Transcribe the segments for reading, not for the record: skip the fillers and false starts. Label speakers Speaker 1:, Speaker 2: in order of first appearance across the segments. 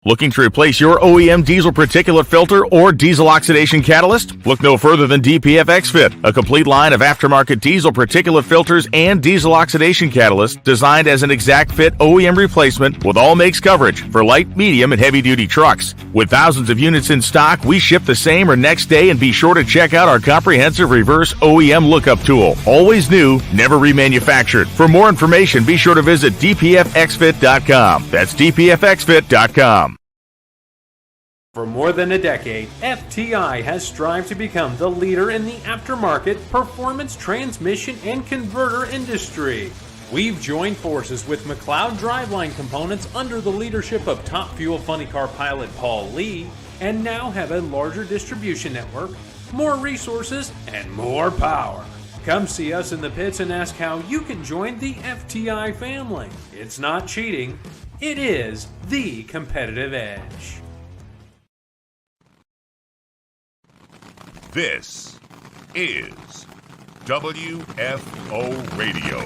Speaker 1: Looking to replace your OEM diesel particulate filter or diesel oxidation catalyst? Look no further than DPF X-Fit, a complete line of aftermarket diesel particulate filters and diesel oxidation catalysts designed as an exact fit OEM replacement with all makes coverage for light, medium, and heavy-duty trucks. With thousands of units in stock, we ship the same or next day, and be sure to check out our comprehensive reverse OEM lookup tool. Always new, never remanufactured. For more information, be sure to visit dpfxfit.com. That's dpfxfit.com.
Speaker 2: For more than a decade, FTI has strived to become the leader in the aftermarket performance transmission and converter industry. We've joined forces with McLeod Driveline Components under the leadership of Top Fuel Funny Car pilot Paul Lee, and now have a larger distribution network, more resources, and more power. Come see us in the pits and ask how you can join the FTI family. It's not cheating, it is the competitive edge.
Speaker 3: This is WFO Radio.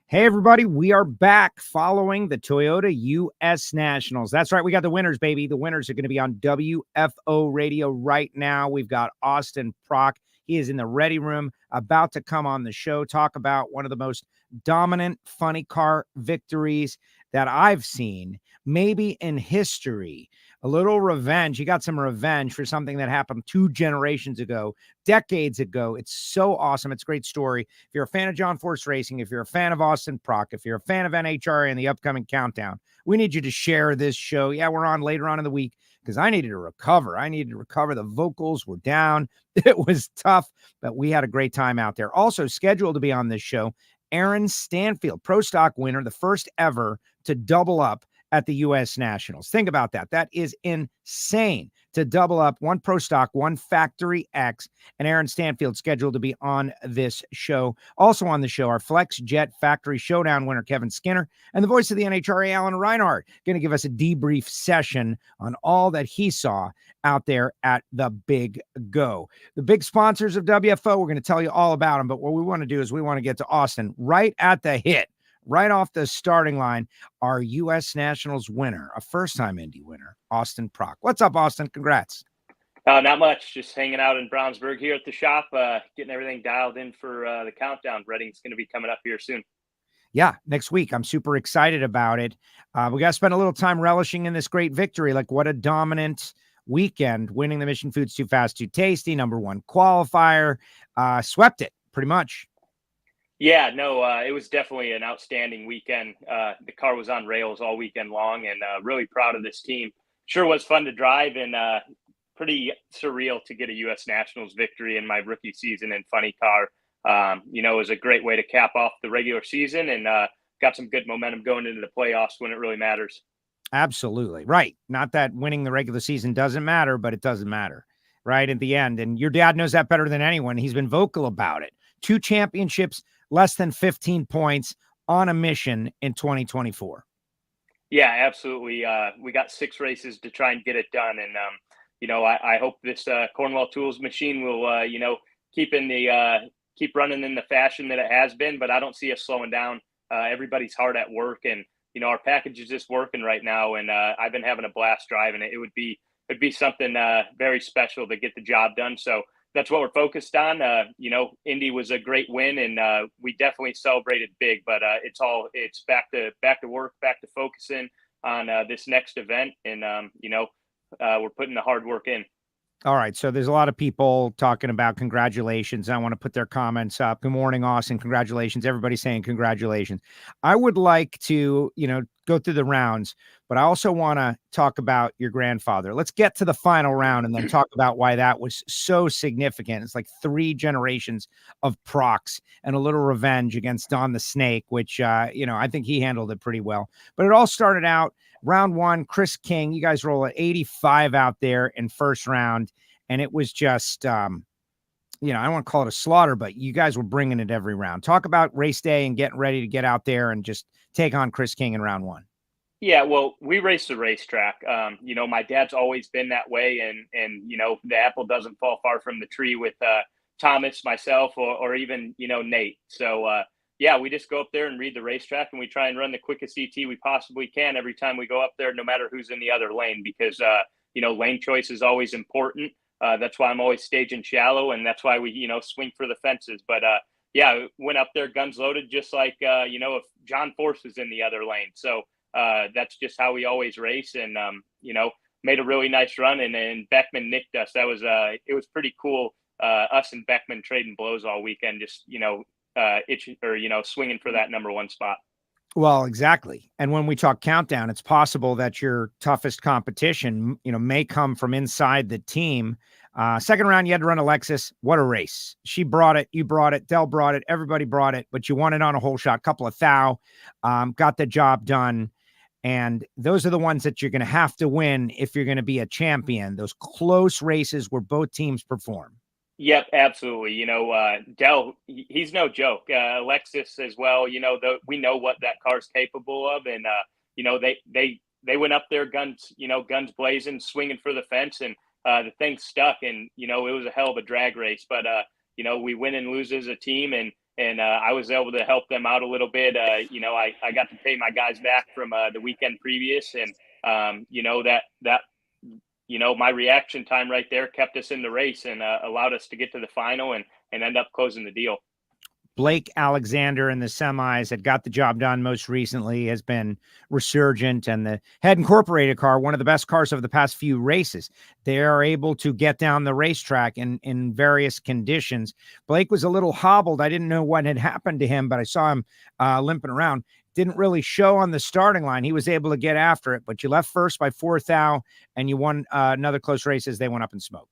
Speaker 4: Hey, everybody. We are back following the Toyota U.S. Nationals. That's right. We got the winners, baby. The winners are going to be on WFO Radio right now. We've got Austin Prock. He is in the ready room, about to come on the show, talk about one of the most dominant funny car victories that I've seen, maybe in history. A little revenge. He got some revenge for something that happened 2 generations ago, decades ago. It's so awesome. It's a great story. If you're a fan of John Force Racing, if you're a fan of Austin Prock, if you're a fan of NHRA and the upcoming countdown, we need you to share this show. Yeah, we're on later on in the week because I needed to recover. The vocals were down. It was tough, but we had a great time out there. Also scheduled to be on this show, Aaron Stanfield, Pro Stock winner, the first ever to double up at the U.S. Nationals. Think about that. That is insane to double up, one Pro Stock, one Factory X, and Aaron Stanfield scheduled to be on this show. Also on the show, our Flex Jet Factory Showdown winner, Kevin Skinner, and the voice of the NHRA, Allen Reinhardt, going to give us a debrief session on all that he saw out there at the Big Go. The big sponsors of WFO, we're going to tell you all about them, but what we want to do is we want to get to Austin right at the hit. Right off the starting line, our U.S. Nationals winner, a first-time Indy winner, Austin Prock. What's up, Austin? Congrats.
Speaker 5: Not much. Just hanging out in Brownsburg here at the shop, getting everything dialed in for the countdown. Reading's going to be coming up here soon.
Speaker 4: Yeah, next week. I'm super excited about it. We got to spend a little time relishing in this great victory. Like, what a dominant weekend, winning the Mission Foods Too Fast, Too Tasty, #1 qualifier. Swept it, pretty much.
Speaker 5: Yeah, no, it was definitely an outstanding weekend. The car was on rails all weekend long, and really proud of this team. Sure was fun to drive, and pretty surreal to get a U.S. Nationals victory in my rookie season in funny car. It was a great way to cap off the regular season, and got some good momentum going into the playoffs when it really matters.
Speaker 4: Absolutely. Right. Not that winning the regular season doesn't matter, but it doesn't matter, right, at the end. And your dad knows that better than anyone. He's been vocal about it. 2 championships, less than 15 points, on a mission in 2024.
Speaker 5: Yeah, absolutely. We got 6 races to try and get it done. And, I hope this Cornwell Tools machine will, keep running in the fashion that it has been, but I don't see us slowing down. Everybody's hard at work, and, our package is just working right now. And I've been having a blast driving it. It'd be something very special to get the job done. So that's what we're focused on. Indy was a great win, and we definitely celebrated big, but it's back to work, back to focusing on this next event. And, we're putting the hard work in.
Speaker 4: All right. So there's a lot of people talking about congratulations. I want to put their comments up. Good morning, Austin. Congratulations. Everybody's saying congratulations. I would like to, go through the rounds, but I also want to talk about your grandfather. Let's get to the final round and then talk about why that was so significant. It's like 3 generations of Procks and a little revenge against Don the Snake, which, I think he handled it pretty well. But it all started out round 1, Chris King. You guys roll at 85 out there in first round. And it was just, I don't want to call it a slaughter, but you guys were bringing it every round. Talk about race day and getting ready to get out there and just take on Chris King in round 1.
Speaker 5: Yeah, well, we race the racetrack. My dad's always been that way, and the apple doesn't fall far from the tree with Thomas, myself, or even Nate. So yeah, we just go up there and read the racetrack, and we try and run the quickest ET we possibly can every time we go up there, no matter who's in the other lane, because, lane choice is always important. That's why I'm always staging shallow, and that's why we, swing for the fences. But, went up there guns loaded, just like, if John Force was in the other lane. So that's just how we always race, and, made a really nice run, and Beckman nicked us. That was, it was pretty cool. Us and Beckman trading blows all weekend, just, swinging for that number one spot.
Speaker 4: Well, exactly. And when we talk countdown, it's possible that your toughest competition, may come from inside the team. Second round, you had to run Alexis. What a race. She brought it. You brought it. Dell brought it. Everybody brought it, but you won it on a whole shot, couple of thou, got the job done. And those are the ones that you're going to have to win if you're going to be a champion. Those close races where both teams perform.
Speaker 5: Yep, absolutely. Dell, he's no joke. Alexis as well. We know what that car's capable of, and they went up there guns blazing, swinging for the fence, and the thing stuck. And it was a hell of a drag race. But we win and lose as a team, and I was able to help them out a little bit. I got to pay my guys back from the weekend previous, and my reaction time right there kept us in the race and allowed us to get to the final and end up closing the deal.
Speaker 4: Blake Alexander in the semis had got the job done most recently, has been resurgent, and the Head Incorporated car, one of the best cars of the past few races. They are able to get down the racetrack in various conditions. Blake was a little hobbled. I didn't know what had happened to him, but I saw him limping around. Didn't really show on the starting line. He was able to get after it, but you left first by 4 thou, and you won another close race as they went up in smoke.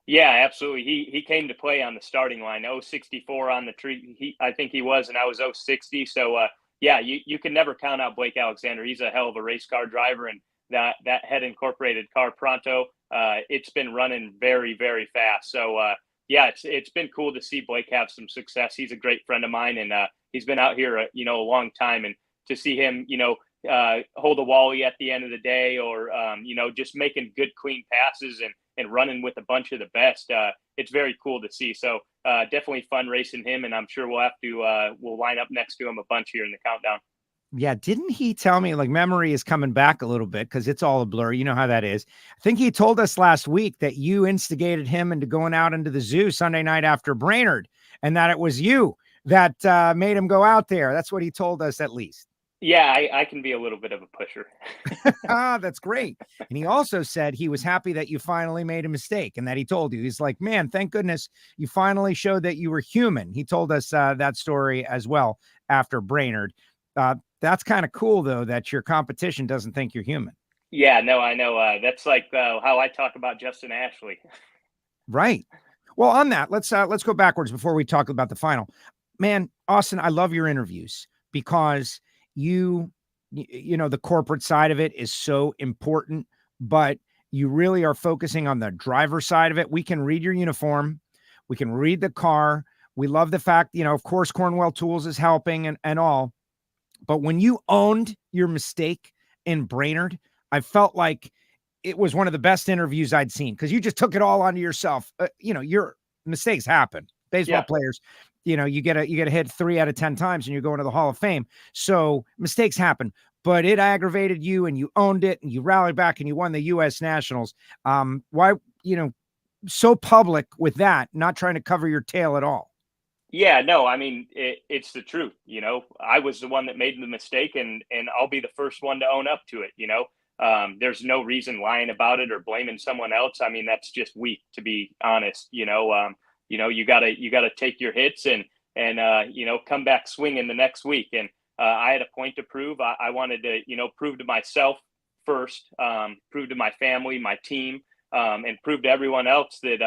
Speaker 5: Yeah, absolutely. He came to play on the starting line. 064 on the tree. I think he was, and I was 060. So you can never count out Blake Alexander. He's a hell of a race car driver, and that Head Incorporated car Pronto, it's been running very, very fast. So it's been cool to see Blake have some success. He's a great friend of mine, and he's been out here a long time, and to see him hold a wally at the end of the day, or just making good clean passes and running with a bunch of the best, it's very cool to see. So definitely fun racing him, and I'm sure we'll have to we'll line up next to him a bunch here in the countdown.
Speaker 4: Yeah, didn't he tell me, like, memory is coming back a little bit because it's all a blur. You know how that is. I think he told us last week that you instigated him into going out into the zoo Sunday night after Brainerd, and that it was you that made him go out there. That's what he told us, at least.
Speaker 5: Yeah, I can be a little bit of a pusher.
Speaker 4: That's great. And he also said he was happy that you finally made a mistake, and that he told you, he's like, man, thank goodness you finally showed that you were human. He told us that story as well after Brainerd. That's kind of cool, though, that your competition doesn't think you're human.
Speaker 5: Yeah, no, I know. That's like how I talk about Justin Ashley.
Speaker 4: Right. Well, on that, let's go backwards before we talk about the final. Man, Austin, I love your interviews because the corporate side of it is so important, but you really are focusing on the driver side of it. We can read your uniform. We can read the car. We love the fact, of course, Cornwell Tools is helping and all. But when you owned your mistake in Brainerd, I felt like it was one of the best interviews I'd seen, because you just took it all onto yourself. Your mistakes happen. Baseball players, you get a hit 3 out of 10 times and you're going to the Hall of Fame. So mistakes happen, but it aggravated you and you owned it and you rallied back and you won the U.S. Nationals. Why, so public with that, not trying to cover your tail at all?
Speaker 5: Yeah, no, I mean, it's the truth. I was the one that made the mistake, and I'll be the first one to own up to it. There's no reason lying about it or blaming someone else. I mean, that's just weak, to be honest. You gotta take your hits and come back swinging the next week. And I had a point to prove. I wanted to, prove to myself first, prove to my family, my team, and prove to everyone else that,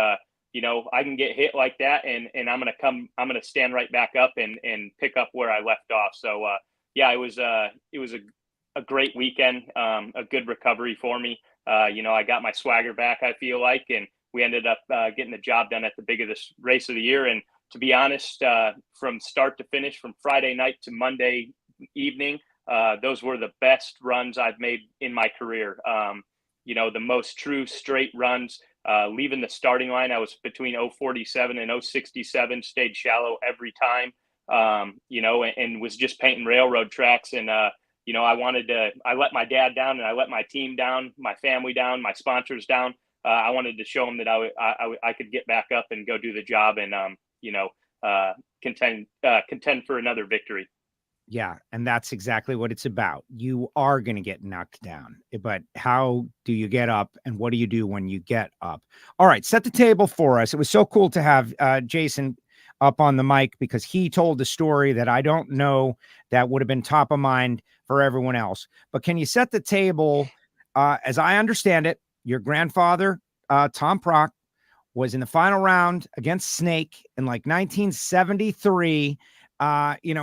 Speaker 5: I can get hit like that, and I'm going to stand right back up and pick up where I left off. So, it was a great weekend, a good recovery for me. I got my swagger back, I feel like, and we ended up getting the job done at the biggest race of the year. And to be honest, from start to finish, from Friday night to Monday evening, those were the best runs I've made in my career. The most true straight runs. Leaving the starting line, I was between 047 and 067, stayed shallow every time. and was just painting railroad tracks. And, I let my dad down, and I let my team down, my family down, my sponsors down. I wanted to show them that I could get back up and go do the job and, contend for another victory.
Speaker 4: Yeah. And that's exactly what it's about. You are going to get knocked down, but how do you get up, and what do you do when you get up? All right. Set the table for us. It was so cool to have Jason up on the mic, because he told a story that I don't know that would have been top of mind for everyone else. But can you set the table? As I understand it, your grandfather, Tom Prock, was in the final round against Snake in like 1973.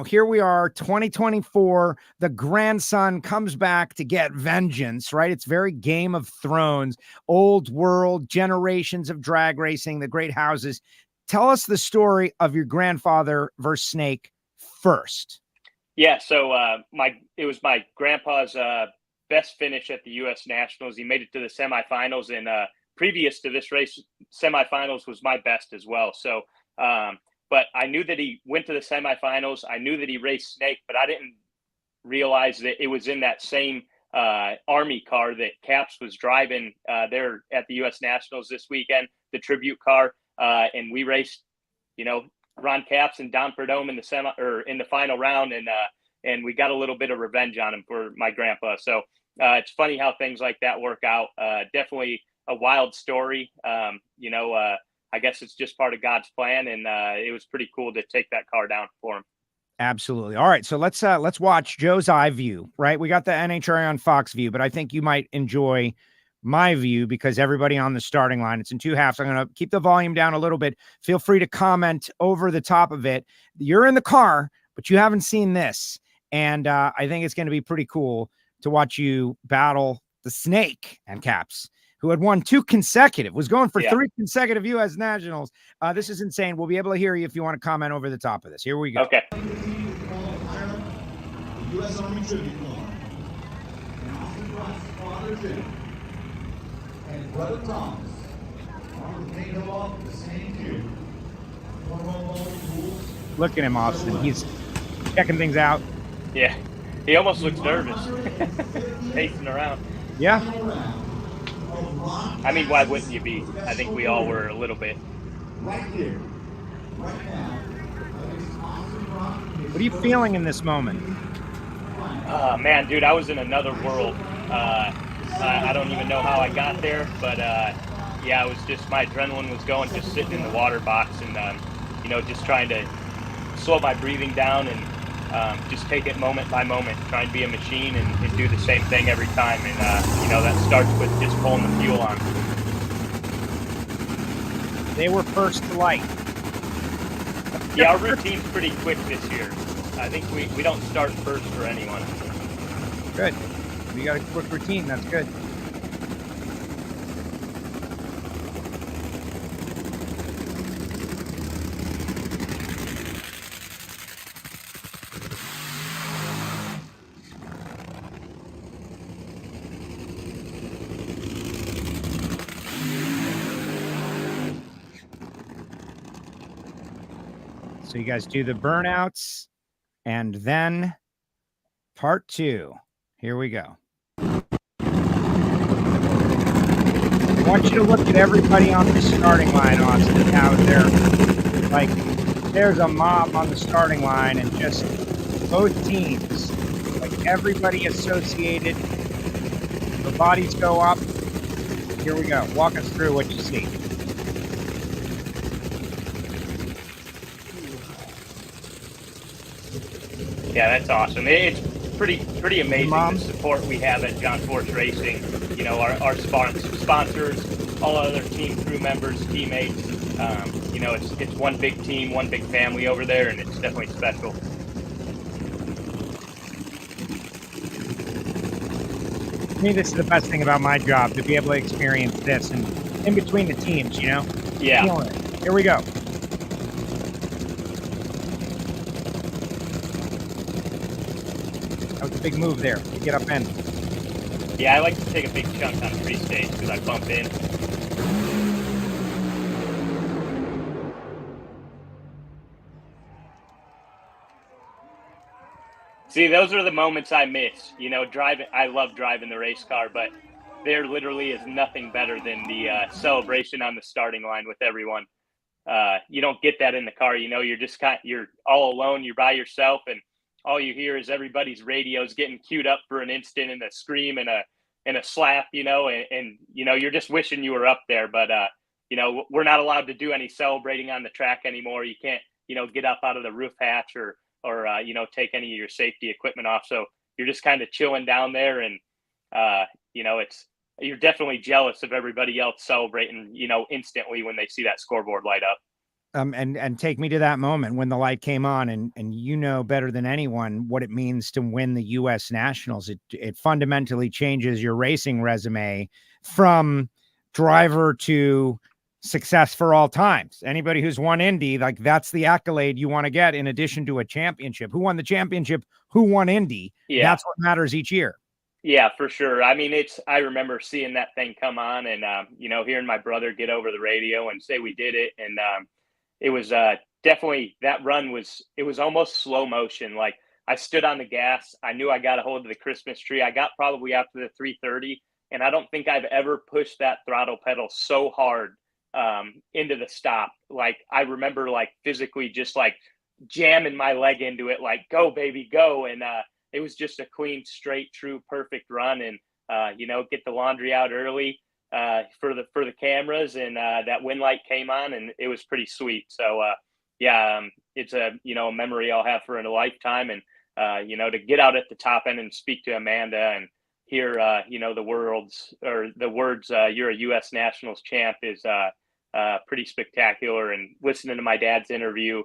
Speaker 4: Here we are, 2024. The grandson comes back to get vengeance, right? It's very Game of Thrones, old world, generations of drag racing, the great houses. Tell us the story of your grandfather versus Snake first.
Speaker 5: Yeah, so it was my grandpa's best finish at the U.S. Nationals. He made it to the semifinals, and previous to this race, semifinals was my best as well. So, but I knew that he went to the semifinals. I knew that he raced Snake, but I didn't realize that it was in that same Army car that Caps was driving there at the U.S. Nationals this weekend, the tribute car. And we raced, Ron Caps and Don Perdome in the final round, and we got a little bit of revenge on him for my grandpa. So it's funny how things like that work out. Definitely a wild story. I guess it's just part of God's plan, and it was pretty cool to take that car down for him.
Speaker 4: Absolutely. All right, so let's watch Joe's eye view. Right, we got the NHRA on Fox view, but I think you might enjoy my view, because everybody on the starting line, it's in two halves. I'm going to keep the volume down a little bit. Feel free to comment over the top of it. You're in the car, but you haven't seen this. And I think it's going to be pretty cool to watch you battle the Snake and Caps, who had won was going for 3 consecutive U.S. Nationals. This is insane. We'll be able to hear you if you want to comment over the top of this. Here we go.
Speaker 5: Okay.
Speaker 6: U.S. Army tribute car. And Austin Prock's father, Jim, and brother Thomas, are the paint off the same cue.
Speaker 4: Look at him, Austin. He's checking things out.
Speaker 5: Yeah, he almost looks nervous, pacing around.
Speaker 4: Yeah.
Speaker 5: I mean, why wouldn't you be? I think we all were a little bit.
Speaker 6: Right here, right now.
Speaker 4: What are you feeling in this moment?
Speaker 5: Man, dude, I was in another world. I don't even know how I got there, but it was just, my adrenaline was going, just sitting in the water box and, just trying to slow my breathing down and just take it moment by moment, try and be a machine and do the same thing every time. And, that starts with just pulling the fuel on.
Speaker 4: They were first to light.
Speaker 5: Yeah, our routine's pretty quick this year. I think we don't start first for anyone.
Speaker 4: Good. You got a quick routine. That's good. So you guys do the burnouts, and then part 2. Here we go. I want you to look at everybody on the starting line, Austin. How there's a mob on the starting line, and just both teams, like everybody associated. The bodies go up. Here we go. Walk us through what you see.
Speaker 5: Yeah, that's awesome. It's pretty amazing the support we have at John Force Racing. Our sponsors, all other team crew members, teammates. It's one big team, one big family over there, and it's definitely special.
Speaker 4: To me, this is the best thing about my job, to be able to experience this and in between the teams,
Speaker 5: Yeah.
Speaker 4: Here we go. That was a big move there to get up in.
Speaker 5: Yeah, I like to take a big chunk on free stage because I bump in. See, those are the moments I miss. Driving. I love driving the race car, but there literally is nothing better than the celebration on the starting line with everyone. You don't get that in the car. You're you're all alone. You're by yourself, and all you hear is everybody's radios getting queued up for an instant, and a scream and a slap. And you're just wishing you were up there. But we're not allowed to do any celebrating on the track anymore. You can't get up out of the roof hatch or take any of your safety equipment off. So you're just kind of chilling down there, and you're definitely jealous of everybody else celebrating, instantly when they see that scoreboard light up.
Speaker 4: And take me to that moment when the light came on, and better than anyone what it means to win the U.S. Nationals. It fundamentally changes your racing resume from driver to success for all times. Anybody who's won Indy, like, that's the accolade you want to get in addition to a championship. Who won the championship? Who won Indy?
Speaker 5: Yeah.
Speaker 4: That's what matters each year.
Speaker 5: Yeah, for sure. I mean, I remember seeing that thing come on and, hearing my brother get over the radio and say we did it. And it was definitely, that run was almost slow motion. Like, I stood on the gas. I knew I got a hold of the Christmas tree. I got probably after the 330, and I don't think I've ever pushed that throttle pedal so hard into the stop. Like, I remember, like, physically just like jamming my leg into it, like, go baby, go. And it was just a clean, straight, true, perfect run. And get the laundry out early for the cameras, and that wind light came on, and it was pretty sweet. So it's a memory I'll have for a lifetime. And to get out at the top end and speak to Amanda and hear the words "You're a U.S. Nationals champ" is pretty spectacular. And listening to my dad's interview,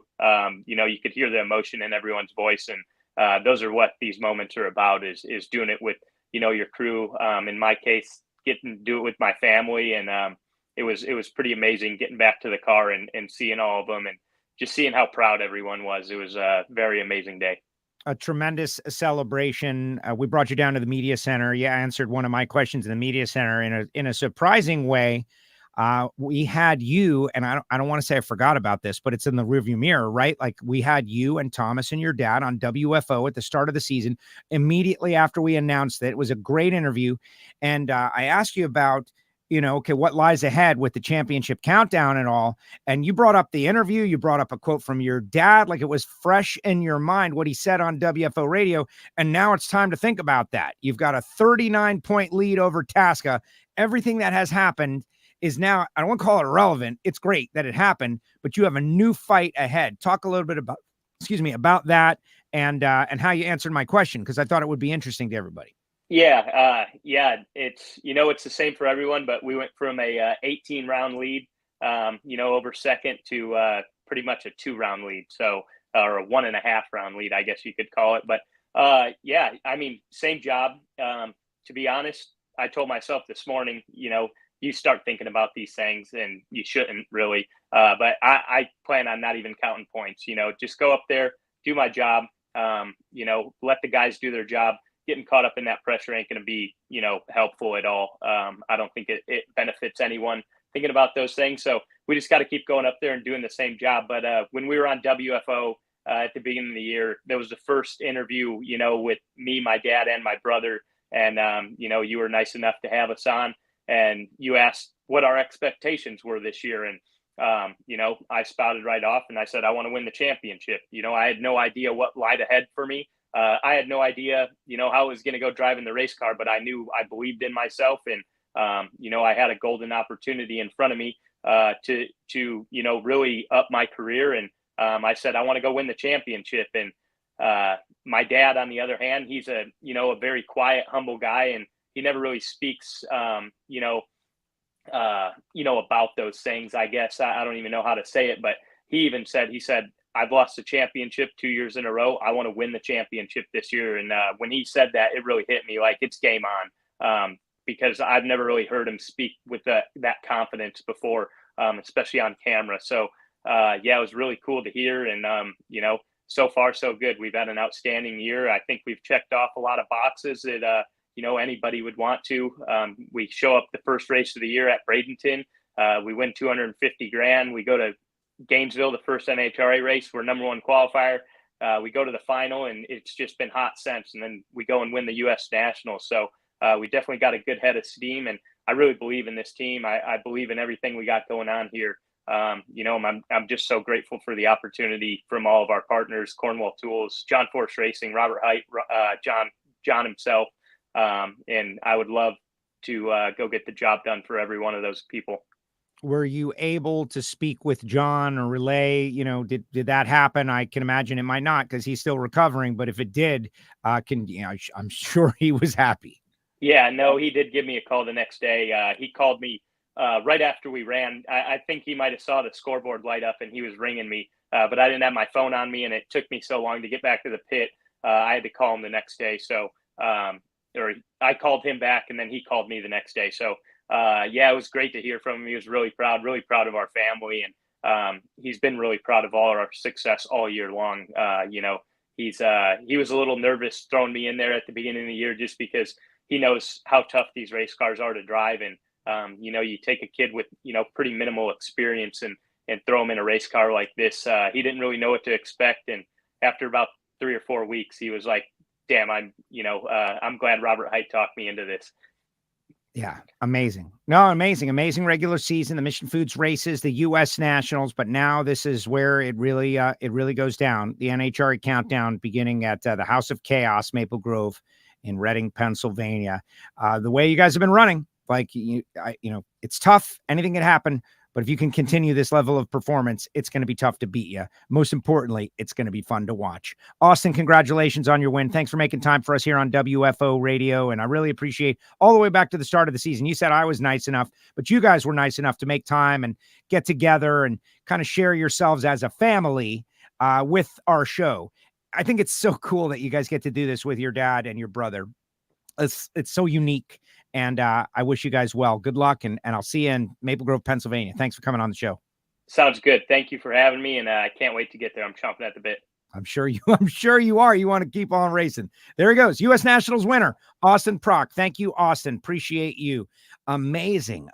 Speaker 5: you could hear the emotion in everyone's voice. And those are what these moments are about, is doing it with, your crew. In my case, getting to do it with my family. And it was pretty amazing getting back to the car and seeing all of them and just seeing how proud everyone was. It was a very amazing day.
Speaker 4: A tremendous celebration. We brought you down to the media center. You answered one of my questions in the media center in a surprising way. We had you, and I don't want to say I forgot about this, but it's in the rearview mirror, right? Like, we had you and Thomas and your dad on WFO at the start of the season, immediately after we announced it. It was a great interview. And I asked you about, okay, what lies ahead with the championship countdown and all. And you brought up the interview. You brought up a quote from your dad, like it was fresh in your mind, what he said on WFO radio. And now it's time to think about that. You've got a 39-point lead over Tasca. Everything that has happened is now, I don't want to call it irrelevant. It's great that it happened, but you have a new fight ahead. Talk a little bit about that and how you answered my question, because I thought it would be interesting to everybody.
Speaker 5: Yeah. It's, it's the same for everyone, but we went from a 18 round lead, over second to pretty much a 2-round lead. So, or a 1.5 round lead, I guess you could call it. But I mean, same job. To be honest, I told myself this morning, you start thinking about these things, and you shouldn't really. But I plan on not even counting points, just go up there, do my job, let the guys do their job. Getting caught up in that pressure ain't going to be, helpful at all. I don't think it benefits anyone thinking about those things. So we just got to keep going up there and doing the same job. But when we were on WFO at the beginning of the year, there was the first interview, with me, my dad, and my brother. And, you were nice enough to have us on, and you asked what our expectations were this year. And, I spouted right off, and I said, I want to win the championship. I had no idea what lied ahead for me. I had no idea, how I was going to go driving the race car, but I knew I believed in myself, and, I had a golden opportunity in front of me to really up my career. And I said, I want to go win the championship. And my dad, on the other hand, he's a very quiet, humble guy, and he never really speaks, about those things, I guess. I don't even know how to say it, but he said, I've lost the championship 2 years in a row. I want to win the championship this year. And when he said that, it really hit me like it's game on, because I've never really heard him speak with that confidence before, especially on camera. So, it was really cool to hear. And, so far, so good. We've had an outstanding year. I think we've checked off a lot of boxes that, anybody would want to. We show up the first race of the year at Bradenton. We win $250,000. We go to Gainesville, the first NHRA race. We're number one qualifier. we go to the final, and it's just been hot since. And then we go and win the U.S. Nationals. So we definitely got a good head of steam, and I really believe in this team. I believe in everything we got going on here. I'm just so grateful for the opportunity from all of our partners, Cornwall Tools, John Force Racing, Robert Height, John himself. And I would love to go get the job done for every one of those people.
Speaker 4: Were you able to speak with John or relay? Did that happen? I can imagine it might not, because he's still recovering, but if it did, I'm sure he was happy.
Speaker 5: Yeah, no, he did give me a call the next day. He called me right after we ran. I think he might have saw the scoreboard light up and he was ringing me, but I didn't have my phone on me, and it took me so long to get back to the pit. I had to call him the next day. So, or I called him back, and then he called me the next day. So, yeah, it was great to hear from him. He was really proud of our family. And he's been really proud of all our success all year long. He was a little nervous throwing me in there at the beginning of the year, just because he knows how tough these race cars are to drive. And, you take a kid with, pretty minimal experience and throw him in a race car like this. He didn't really know what to expect. And after about 3 or 4 weeks, he was like, damn, I'm glad Robert Height talked me into this.
Speaker 4: Yeah. Amazing. No, amazing regular season, the Mission Foods races, the U.S. Nationals. But now this is where it really goes down. The NHRA countdown beginning at the House of Chaos, Maple Grove in Reading, Pennsylvania. The way you guys have been running, it's tough. Anything can happen. But if you can continue this level of performance, it's going to be tough to beat you. Most importantly, it's going to be fun to watch. Austin, congratulations on your win. Thanks for making time for us here on WFO Radio. And I really appreciate all the way back to the start of the season. You said I was nice enough, but you guys were nice enough to make time and get together and kind of share yourselves as a family with our show. I think it's so cool that you guys get to do this with your dad and your brother. It's so unique. And I wish you guys well. Good luck, and I'll see you in Maple Grove, Pennsylvania. Thanks for coming on the show.
Speaker 5: Sounds good. Thank you for having me, and I can't wait to get there. I'm chomping at the bit.
Speaker 4: I'm sure you are. You want to keep on racing. There he goes. U.S. Nationals winner, Austin Prock. Thank you, Austin. Appreciate you. Amazing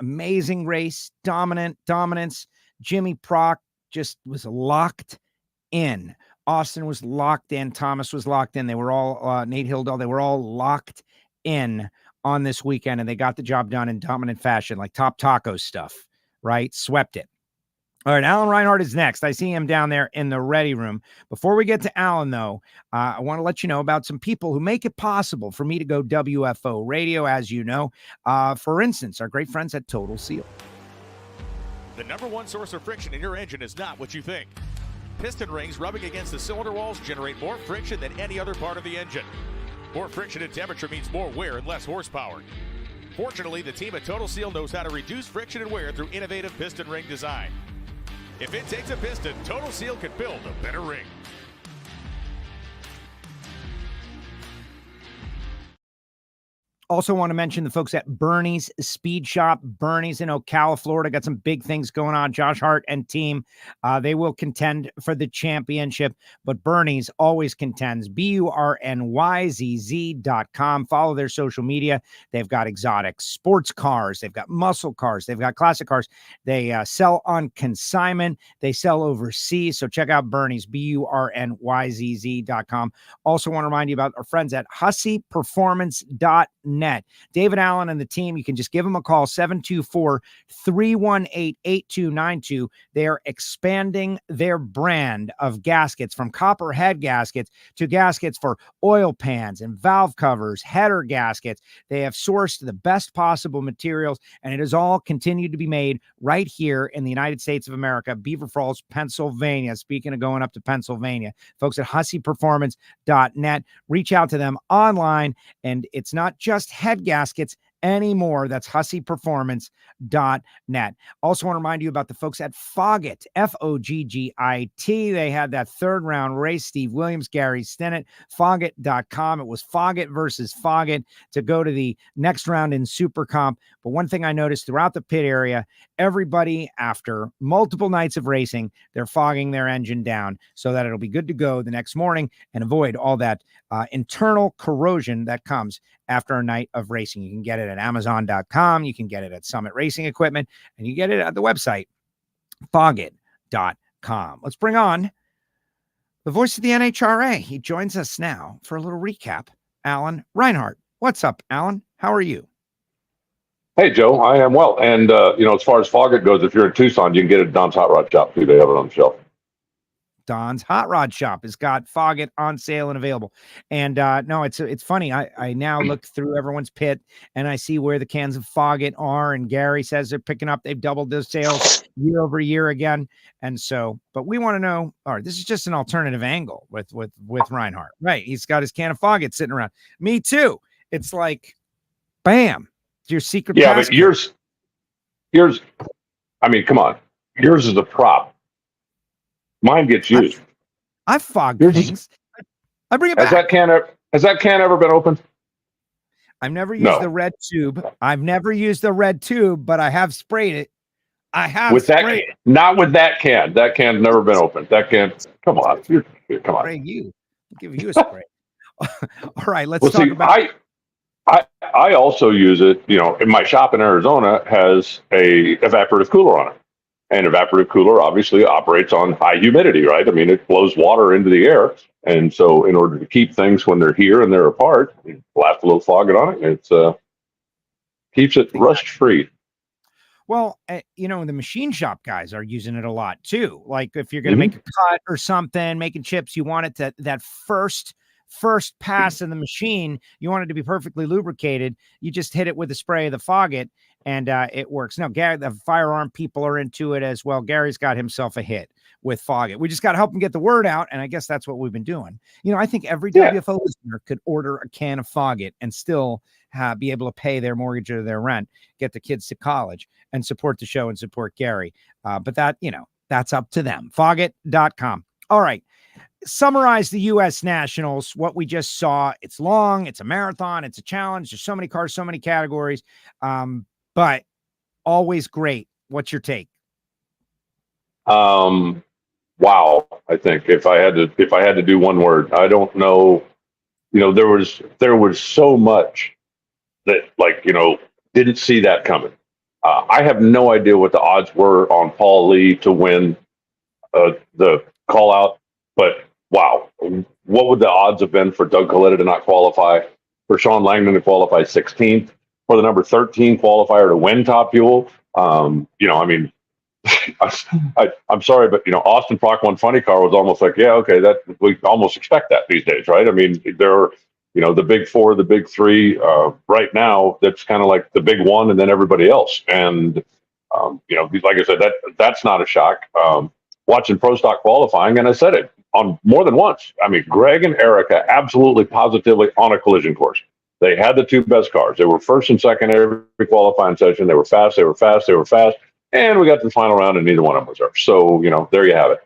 Speaker 4: race. Dominance. Jimmy Prock just was locked in. Austin was locked in. Thomas was locked in. They were all, Nate Hildahl, they were all locked in on this weekend, and they got the job done in dominant fashion, like Top Taco stuff, right? Swept it. All right, Allen Reinhardt is next. I see him down there in the ready room. Before we get to Allen, though, I want to let you know about some people who make it possible for me to go WFO Radio, as you know. For instance, our great friends at Total Seal.
Speaker 1: The number one source of friction in your engine is not what you think. Piston rings rubbing against the cylinder walls generate more friction than any other part of the engine. More friction and temperature means more wear and less horsepower. Fortunately, the team at Total Seal knows how to reduce friction and wear through innovative piston ring design. If it takes a piston, Total Seal can build a better ring.
Speaker 4: Also want to mention the folks at Bernie's Speed Shop. Bernie's in Ocala, Florida. Got some big things going on. Josh Hart and team, they will contend for the championship, but Bernie's always contends. BURNYZZ.com. Follow their social media. They've got exotic sports cars. They've got muscle cars. They've got classic cars. They sell on consignment. They sell overseas. So check out Bernie's, BURNYZZ.com. Also want to remind you about our friends at HusseyPerformance.net. David Allen and the team, you can just give them a call, 724-318-8292. They are expanding their brand of gaskets from copper head gaskets to gaskets for oil pans and valve covers, header gaskets. They have sourced the best possible materials, and it has all continued to be made right here in the United States of America, Beaver Falls, Pennsylvania. Speaking of going up to Pennsylvania, folks at HusseyPerformance.net, reach out to them online, and it's not just head gaskets anymore. That's HusseyPerformance.net. Also want to remind you about the folks at Foggit, Foggit. They had that third round race, Steve Williams, Gary Stennett, Foggit.com. It was Foggit versus Foggit to go to the next round in Super Comp. But one thing I noticed throughout the pit area, everybody, after multiple nights of racing, they're fogging their engine down so that it'll be good to go the next morning and avoid all that internal corrosion that comes after a night of racing. You can get it at Amazon.com. You can get it at Summit Racing Equipment, and you get it at the website, Foggit.com. Let's bring on the voice of the NHRA. He joins us now for a little recap. Allen Reinhardt. What's up, Allen? How are you?
Speaker 7: Hey, Joe, I am well. And, as far as Foggett goes, if you're in Tucson, you can get it at Don's Hot Rod Shop too. They have it on the shelf.
Speaker 4: Don's Hot Rod Shop has got Foggett on sale and available. And no, it's funny. I now look through everyone's pit and I see where the cans of Foggett are. And Gary says they're picking up. They've doubled their sales year over year again. And so, but we want to know, all right, this is just an alternative angle with Reinhart, right? He's got his can of Foggett sitting around. Me too. It's like, bam, it's your secret.
Speaker 7: Yeah, but yours, I mean, come on. Yours is a prop. Mine gets used.
Speaker 4: I've fogged things. I bring it back.
Speaker 7: Has that can ever been opened?
Speaker 4: I've never used the red tube. But I have sprayed it. Not with that can. That can's never been opened. That can. Come on. Come on. I'll give you a spray. All right. Let's talk about.
Speaker 7: I also use it. In my shop in Arizona has a evaporative cooler on it. And evaporative cooler obviously operates on high humidity, right? I mean, it blows water into the air. And so in order to keep things when they're here and they're apart, you blast a little Foggett on it. It keeps it rust-free.
Speaker 4: Well, the machine shop guys are using it a lot too. Like if you're going to make a cut or something, making chips, you want it that first pass in the machine, you want it to be perfectly lubricated. You just hit it with a spray of the Foggett and it works. Now, Gary, the firearm people are into it as well. Gary's got himself a hit with Foggett. We just got to help him get the word out. And I guess that's what we've been doing. I think every WFO listener could order a can of Foggett and still be able to pay their mortgage or their rent, get the kids to college and support the show and support Gary. But that, that's up to them. Foggett.com. All right. Summarize the U.S. Nationals, what we just saw. It's long, it's a marathon, it's a challenge. There's so many cars, so many categories, but always great. What's your take?
Speaker 7: Wow. I think if I had to do one word, I don't know. There was so much that didn't see that coming. I have no idea what the odds were on Paul Lee to win the call out, but wow, what would the odds have been for Doug Coletta to not qualify, for Sean Langdon to qualify 16th, for the number 13 qualifier to win Top Fuel? I mean, I'm sorry, but Austin Prock won Funny Car was almost like, yeah, okay, that we almost expect that these days, right? I mean, there are, the big four, the big three, right now, that's kind of like the big one and then everybody else. And, like I said, that's not a shock. Watching Pro Stock qualifying, and I said it on more than once. I mean, Greg and Erica absolutely positively on a collision course. They had the two best cars. They were first and second every qualifying session. They were fast. And we got to the final round and neither one of them was there. So, there you have it.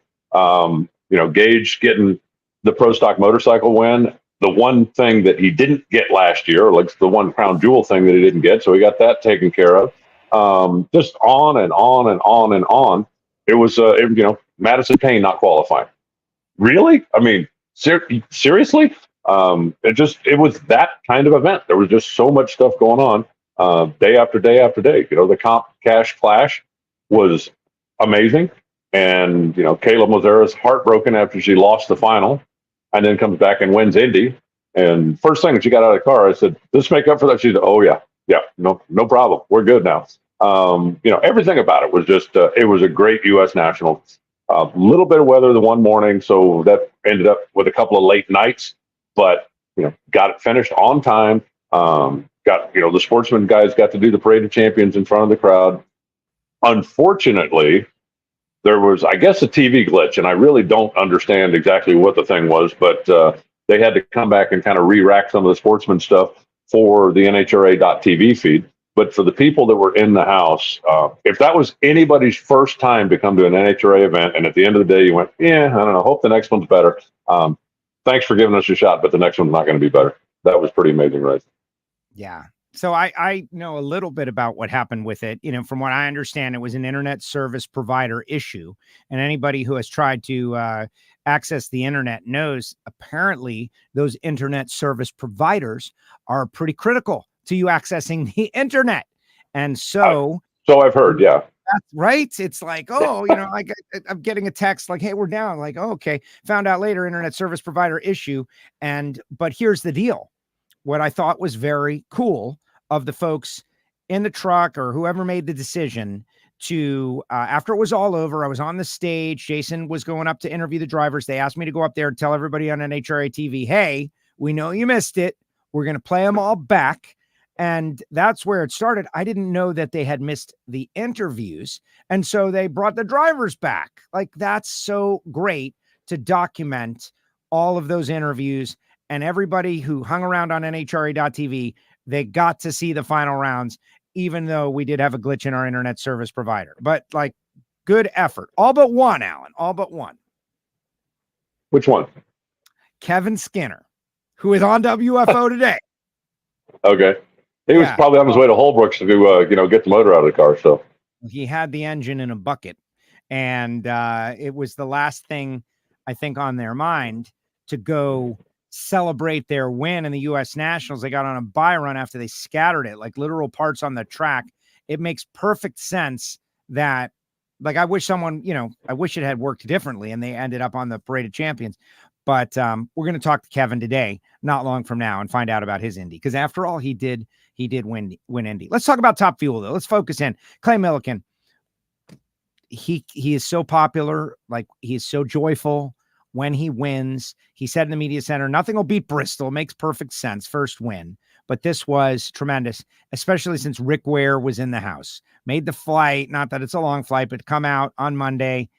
Speaker 7: Gage getting the Pro Stock motorcycle win. The one thing that he didn't get last year, like the one crown jewel thing that he didn't get. So he got that taken care of. Just on and on and on and on. It was, Madison Payne not qualifying. Really? I mean, seriously? It was that kind of event. There was just so much stuff going on day after day after day. The comp cash clash was amazing. And, Kayla Mozera's heartbroken after she lost the final and then comes back and wins Indy. And first thing she got out of the car, I said, "Let's make up for that." She said, "Oh yeah, no problem. We're good now." Everything about it was just, it was a great U.S. National. A little bit of weather the one morning, so that ended up with a couple of late nights, but, got it finished on time. The sportsman guys got to do the Parade of Champions in front of the crowd. Unfortunately, there was, I guess, a TV glitch, and I really don't understand exactly what the thing was, but they had to come back and kind of re-rack some of the sportsman stuff for the NHRA.TV feed. But for the people that were in the house, if that was anybody's first time to come to an NHRA event, and at the end of the day you went, yeah, I don't know, hope the next one's better. Thanks for giving us a shot, but the next one's not going to be better. That was pretty amazing, right?
Speaker 4: Yeah. So I know a little bit about what happened with it. From what I understand, it was an internet service provider issue. And anybody who has tried to access the internet knows apparently those internet service providers are pretty critical to you accessing the internet. And so
Speaker 7: I've heard, yeah.
Speaker 4: That's right. It's like, oh, I'm getting a text like, hey, we're down. Like, oh, okay. Found out later, internet service provider issue. But here's the deal. What I thought was very cool of the folks in the truck or whoever made the decision to, after it was all over, I was on the stage. Jason was going up to interview the drivers. They asked me to go up there and tell everybody on NHRA TV, hey, we know you missed it. We're going to play them all back. And that's where it started. I didn't know that they had missed the interviews. And so they brought the drivers back. Like, that's so great to document all of those interviews, and everybody who hung around on NHRA.TV, they got to see the final rounds, even though we did have a glitch in our internet service provider. But like, good effort. All but one, Alan, all but one.
Speaker 7: Which one?
Speaker 4: Kevin Skinner, who is on WFO today.
Speaker 7: Okay. He was probably on his way to Holbrooks to get the motor out of the car. So
Speaker 4: he had the engine in a bucket, and it was the last thing I think on their mind to go celebrate their win in the U.S. Nationals. They got on a bye run after they scattered it, like literal parts on the track. It makes perfect sense that, like, I wish it had worked differently and they ended up on the Parade of Champions. But we're going to talk to Kevin today, not long from now, and find out about his Indy. Because after all, he did win Indy. Let's talk about Top Fuel, though. Let's focus in. Clay Millican, he is so popular. Like, he's so joyful when he wins. He said in the media center, nothing will beat Bristol. Makes perfect sense. First win. But this was tremendous, especially since Rick Ware was in the house. Made the flight, not that it's a long flight, but come out on Monday,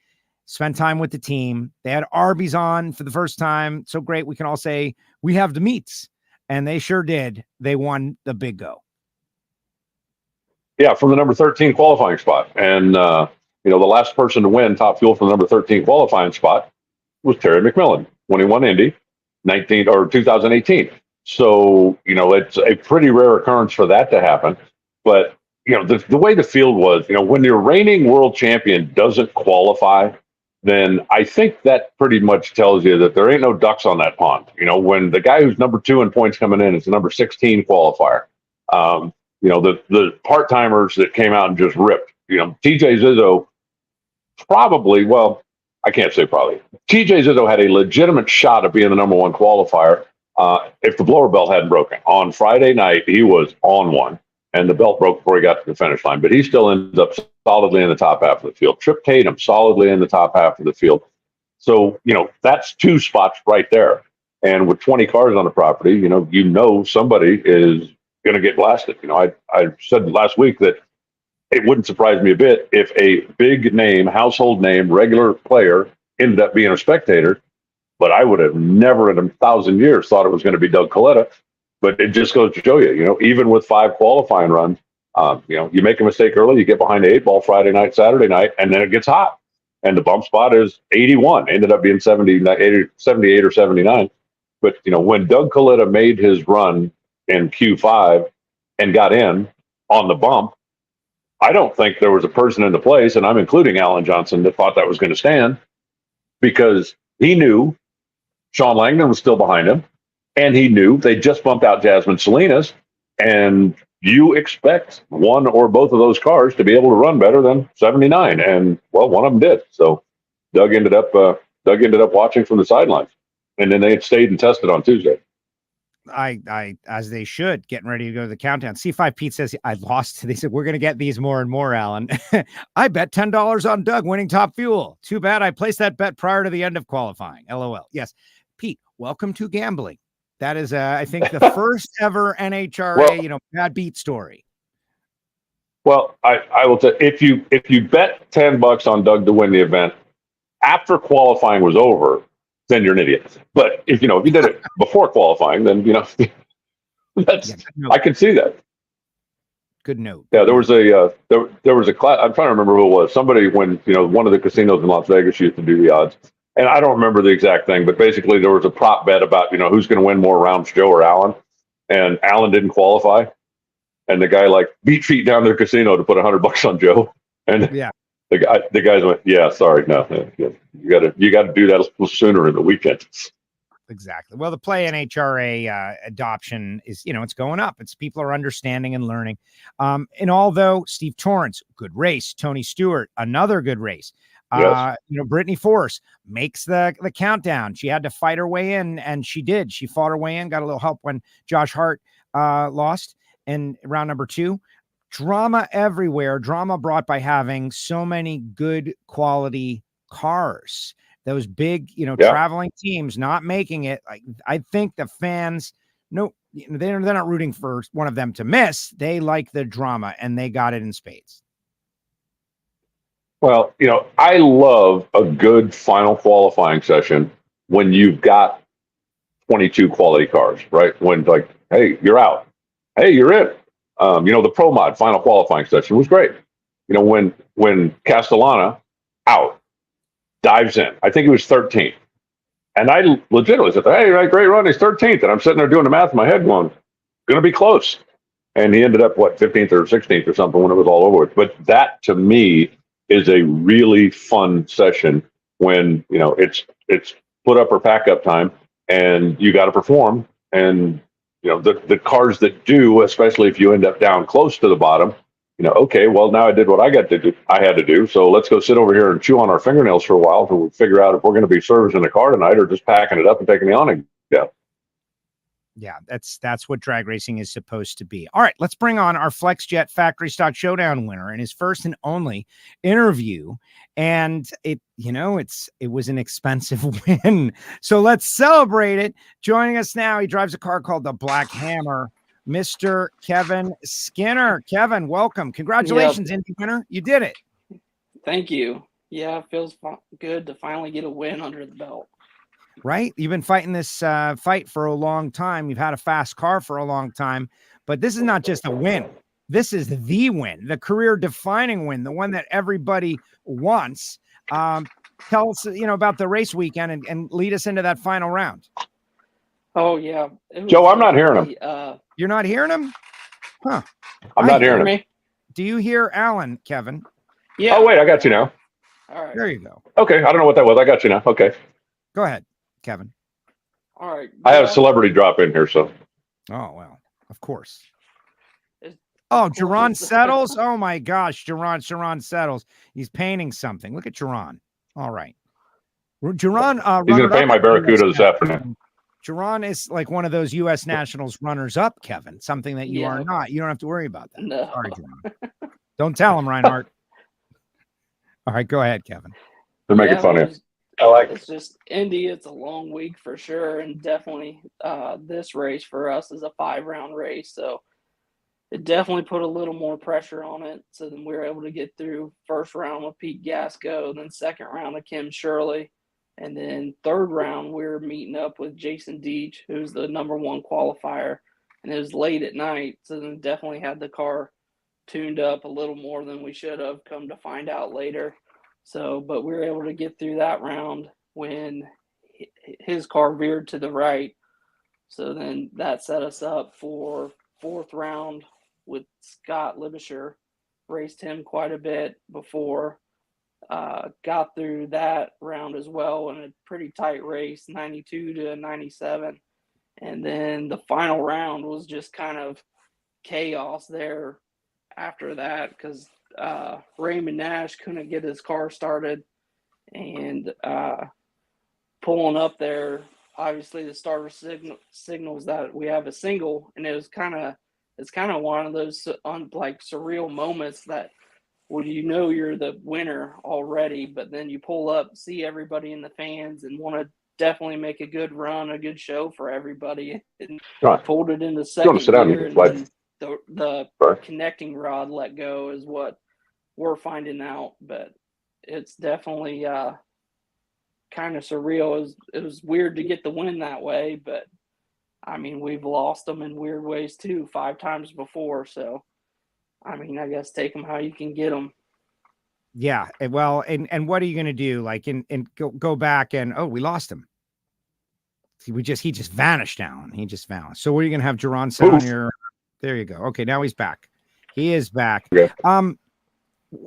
Speaker 4: spend time with the team. They had Arby's on for the first time. So great. We can all say we have the meats, and they sure did. They won the big go.
Speaker 7: Yeah, from the number 13 qualifying spot. And, the last person to win Top Fuel from the number 13 qualifying spot was Terry McMillan when he won Indy 2018. So, it's a pretty rare occurrence for that to happen. But, the way the field was, when your reigning world champion doesn't qualify, then I think that pretty much tells you that there ain't no ducks on that pond. When the guy who's number 2 in points coming in is the number 16 qualifier, the part-timers that came out and just ripped, TJ Zizzo probably, well, I can't say probably. TJ Zizzo had a legitimate shot at being the number 1 qualifier if the blower belt hadn't broken. On Friday night, he was on one, and the belt broke before he got to the finish line, but he still ends up solidly in the top half of the field. Trip Tatum solidly in the top half of the field. So, that's 2 spots right there. And with 20 cars on the property, somebody is going to get blasted. I said last week that it wouldn't surprise me a bit if a big name, household name, regular player ended up being a spectator, but I would have never in 1,000 years thought it was going to be Doug Coletta. But it just goes to show you, even with 5 qualifying runs, you make a mistake early, you get behind the 8 ball Friday night, Saturday night, and then it gets hot. And the bump spot is 81, ended up being 78 or 79. But, when Doug Coletta made his run in Q5 and got in on the bump, I don't think there was a person in the place, and I'm including Alan Johnson, that thought that was going to stand, because he knew Sean Langdon was still behind him, and he knew they just bumped out Jasmine Salinas, and you expect one or both of those cars to be able to run better than 79, and well, one of them did. So Doug ended up watching from the sidelines, and then they had stayed and tested on Tuesday.
Speaker 4: I as they should, getting ready to go to the countdown. C5 Pete says I lost. They said we're going to get these more and more, Alan. I bet $10 on Doug winning Top Fuel. Too bad I placed that bet prior to the end of qualifying. LOL. Yes, Pete, welcome to gambling. That is, I think, the first ever NHRA, bad beat story.
Speaker 7: Well, I will tell you, if you bet $10 on Doug to win the event after qualifying was over, then you're an idiot. But if you did it before qualifying, then I can see that.
Speaker 4: Good note.
Speaker 7: Yeah, there was a class. I'm trying to remember who it was. Somebody when one of the casinos in Las Vegas used to do the odds, and I don't remember the exact thing, but basically there was a prop bet about who's going to win more rounds, Joe or Alan, and Alan didn't qualify, and the guy beat feet down to the casino to put $100 on Joe, and
Speaker 4: yeah.
Speaker 7: The guys went, yeah, sorry, no, you got to do that a little sooner in the weekend.
Speaker 4: Exactly. Well, the play NHRA adoption is, it's going up. It's people are understanding and learning. And although Steve Torrence, good race. Tony Stewart, another good race.
Speaker 7: Yes.
Speaker 4: Brittany Force makes the countdown. She had to fight her way in, and she did. She fought her way in, got a little help when Josh Hart lost in round number 2. Drama everywhere. Drama brought by having so many good quality cars. Those big, traveling teams not making it. I think the fans, they're not rooting for one of them to miss. They like the drama, and they got it in spades.
Speaker 7: Well, I love a good final qualifying session when you've got 22 quality cars, right? When hey, you're out. Hey, you're in. The Pro Mod final qualifying session was great. When Castellano out dives in, I think he was 13th. And I legitimately said, hey, great run. He's 13th. And I'm sitting there doing the math in my head going, going to be close. And he ended up, 15th or 16th or something when it was all over with. But that, to me, is a really fun session when, it's put up or pack up time and you got to perform. And, the cars that do, especially if you end up down close to the bottom, okay, well, now I did what I had to do. So let's go sit over here and chew on our fingernails for a while until we figure out if we're going to be servicing the car tonight or just packing it up and taking the awning. Yeah.
Speaker 4: Yeah, that's what drag racing is supposed to be. All right, let's bring on our Jet Factory Stock Showdown winner and his first and only interview. And it was an expensive win. So let's celebrate it. Joining us now, he drives a car called the Black Hammer, Mr. Kevin Skinner. Kevin, welcome. Congratulations, Indy winner. You did it.
Speaker 8: Thank you. Yeah, it feels good to finally get a win under the belt.
Speaker 4: Right? You've been fighting this fight for a long time. You've had a fast car for a long time, but this is not just a win. This is the win, the career-defining win, the one that everybody wants. Tell us, about the race weekend and lead us into that final round.
Speaker 8: Oh, yeah.
Speaker 7: Joe, I'm not hearing him.
Speaker 4: You're not hearing him? Huh.
Speaker 7: I'm not hearing him.
Speaker 4: Do you hear Allen, Kevin?
Speaker 8: Yeah.
Speaker 7: Oh, wait, I got you now.
Speaker 8: All right.
Speaker 4: There you go.
Speaker 7: Okay, I don't know what that was. I got you now. Okay.
Speaker 4: Go ahead, Kevin.
Speaker 8: All right.
Speaker 7: I had a celebrity drop in here, so.
Speaker 4: Oh, well, of course. Oh, Jerron Settles. Oh, my gosh. Jerron Settles. He's painting something. Look at Jerron. All right. Jerron.
Speaker 7: He's going to paint my Barracuda this afternoon.
Speaker 4: Jerron is like one of those U.S. Nationals runners-up, Kevin, something that you are not. You don't have to worry about that.
Speaker 8: No.
Speaker 4: Sorry, Jerron. Don't tell him, Reinhart. All right, go ahead, Kevin.
Speaker 7: They're making fun of you. I like
Speaker 8: It's just Indy. It's a long week for sure. And definitely this race for us is a 5-round race. So it definitely put a little more pressure on it. So then we were able to get through first round with Pete Gasco, then second round with Kim Shirley. And then third round, we were meeting up with Jason Deach, who's the number 1 qualifier. And it was late at night. So then definitely had the car tuned up a little more than we should have, come to find out later. So, but we were able to get through that round when his car veered to the right. So then that set us up for fourth round with Scott Libisher. Raced him quite a bit before. Got through that round as well in a pretty tight race, 92 to 97. And then the final round was just kind of chaos there after that because Raymond Nash couldn't get his car started and pulling up there. Obviously, the starter signals that we have a single, and it's kind of one of those like surreal moments that, well, you're the winner already, but then you pull up, see everybody in the fans, and want to definitely make a good run, a good show for everybody. And pulled it into second gear, and then the connecting rod let go is what we're finding out. But it's definitely kind of surreal. It was weird to get the win that way, but I mean, we've lost them in weird ways too, 5 times before. So, I mean, I guess take them how you can get them.
Speaker 4: Yeah. Well, and what are you going to do? Like, and go back and, oh, we lost him. He just vanished down. He just vanished. So what are you going to have Jerron set on your, there you go. Okay. Now he's back. He is back.
Speaker 7: Yeah.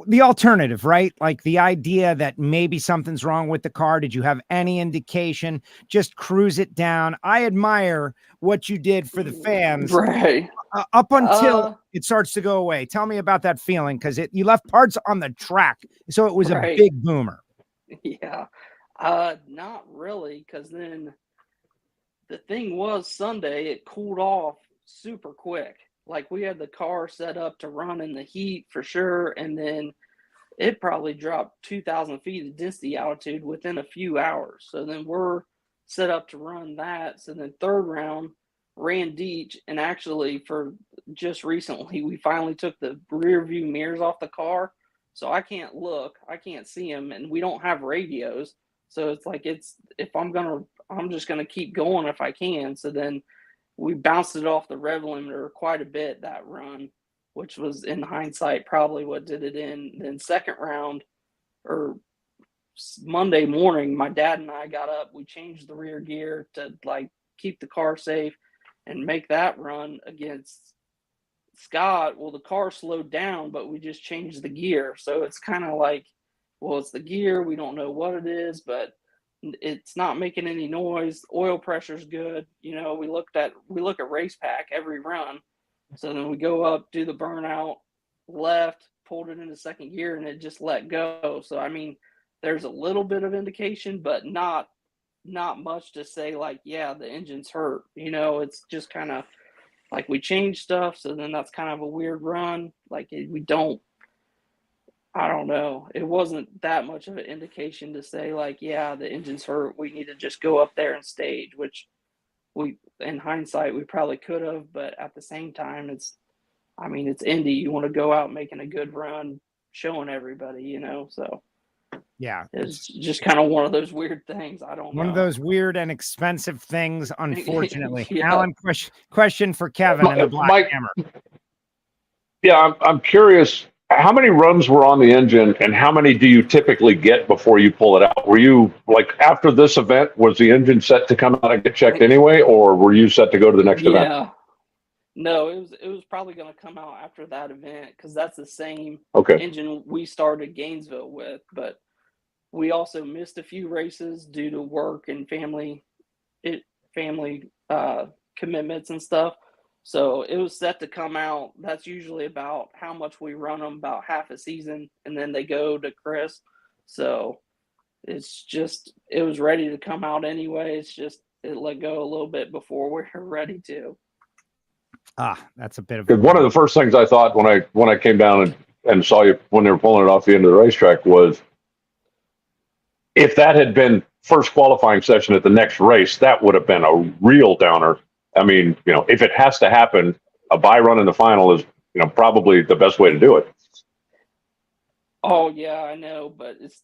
Speaker 4: the alternative, right? Like the idea that maybe something's wrong with the car. Did you have any indication? Just cruise it down. I admire what you did for the fans,
Speaker 8: Right.
Speaker 4: up until it starts to go away. Tell me about that feeling, because you left parts on the track, so it was a big boomer.
Speaker 8: Yeah. Not really, because then the thing was Sunday, it cooled off super quick. Like we had the car set up to run in the heat for sure, and then it probably dropped 2,000 feet of density altitude within a few hours. So then we're set up to run that. So then third round ran Deech, and actually for just recently, we finally took the rear view mirrors off the car. So I can't look, I can't see them, and we don't have radios. So it's like, I'm just going to keep going if I can. So then we bounced it off the rev limiter quite a bit that run, which was in hindsight probably what did it in. Then second round or Monday morning, my dad and I got up, we changed the rear gear to like keep the car safe and make that run against Scott. Well, the car slowed down, but we just changed the gear. So it's kind of like, well, it's the gear. We don't know what it is, but it's not making any noise. Oil pressure's good. You know, we look at race pack every run. So then we go up, do the burnout, left, pulled it into second gear, and it just let go. So, I mean, there's a little bit of indication, but not much to say like, yeah, the engine's hurt. You know, it's just kind of like we changed stuff. So then that's kind of a weird run. Like I don't know. It wasn't that much of an indication to say like, yeah, the engine's hurt. We need to just go up there and stage, which in hindsight, we probably could have, but at the same time, it's Indy. You want to go out making a good run, showing everybody, you know, so.
Speaker 4: Yeah.
Speaker 8: It's just kind of one of those weird things. I don't know.
Speaker 4: One of those weird and expensive things, unfortunately.
Speaker 8: Yeah.
Speaker 4: Alan, question for Kevin and the Black Hammer.
Speaker 7: Yeah, I'm curious, how many runs were on the engine and how many do you typically get before you pull it out? Were you, like, after this event, was the engine set to come out and get checked anyway, or were you set to go to the next event?
Speaker 8: Yeah. No, it was probably going to come out after that event because that's the same engine we started Gainesville with, but we also missed a few races due to work and family commitments and stuff. So it was set to come out. That's usually about how much we run them, about half a season, and then they go to Chris. So it was ready to come out anyway. It's just it let go a little bit before we're ready to.
Speaker 7: That's a bit of one of the first things I thought when I came down and saw you when they were pulling it off the end of the racetrack was, if that had been first qualifying session at the next race, that would have been a real downer. I mean, you know, if it has to happen, a bye run in the final is, you know, probably the best way to do it.
Speaker 8: Oh yeah, I know, but it's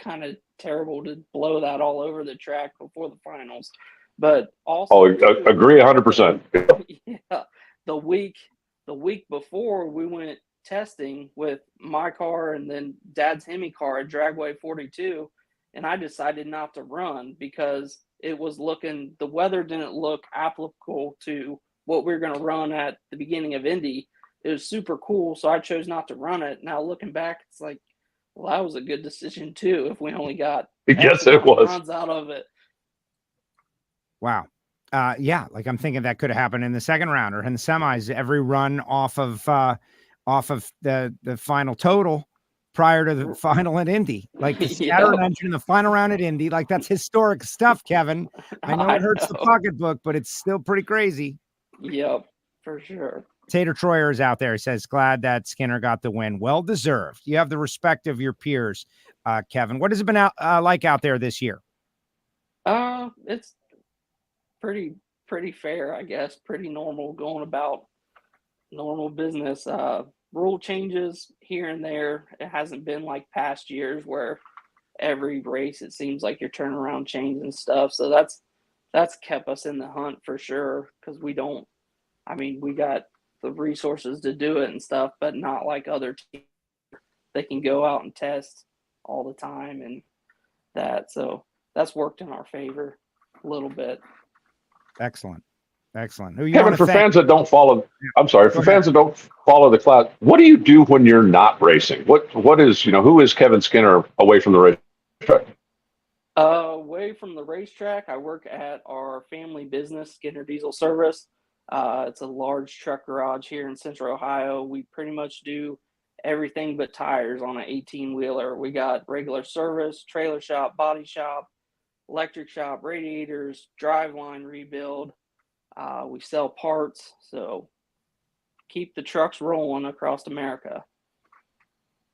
Speaker 8: kind of terrible to blow that all over the track before the finals. But also,
Speaker 7: agree 100%.
Speaker 8: Yeah, the week before we went testing with my car and then Dad's Hemi car at Dragway 42. And I decided not to run because the weather didn't look applicable to what we were going to run at the beginning of Indy. It was super cool, so I chose not to run it. Now looking back, it's like, well, that was a good decision too. If we only got
Speaker 7: yes, it was
Speaker 8: runs out of it.
Speaker 4: Wow. Yeah, like I'm thinking that could have happened in the second round or in the semis. Every run off of the final total prior to the final at Indy, like the Saturn engine in the final round at Indy, like that's historic stuff, Kevin. I know it hurts the pocketbook, but it's still pretty crazy.
Speaker 8: Yep, for sure.
Speaker 4: Tater Troyer is out there. He says, glad that Skinner got the win. Well deserved. You have the respect of your peers, Kevin. What has it been like out there this year?
Speaker 8: It's pretty fair, I guess. Pretty normal, going about normal business. Rule changes here and there. It hasn't been like past years where every race it seems like you're turning around changing stuff. So that's kept us in the hunt for sure, because we got the resources to do it and stuff, but not like other teams. They can go out and test all the time and that. So that's worked in our favor a little bit.
Speaker 4: Excellent. Excellent. Who you
Speaker 7: Kevin,
Speaker 4: want to
Speaker 7: for
Speaker 4: thank?
Speaker 7: fans that don't follow, I'm sorry,
Speaker 4: Go
Speaker 7: for
Speaker 4: ahead.
Speaker 7: fans that don't follow the class, what do you do when you're not racing? What is, who is Kevin Skinner away from the racetrack?
Speaker 8: Away from the racetrack, I work at our family business, Skinner Diesel Service. It's a large truck garage here in Central Ohio. We pretty much do everything but tires on an 18-wheeler. We got regular service, trailer shop, body shop, electric shop, radiators, driveline rebuild. We sell parts, so keep the trucks rolling across America.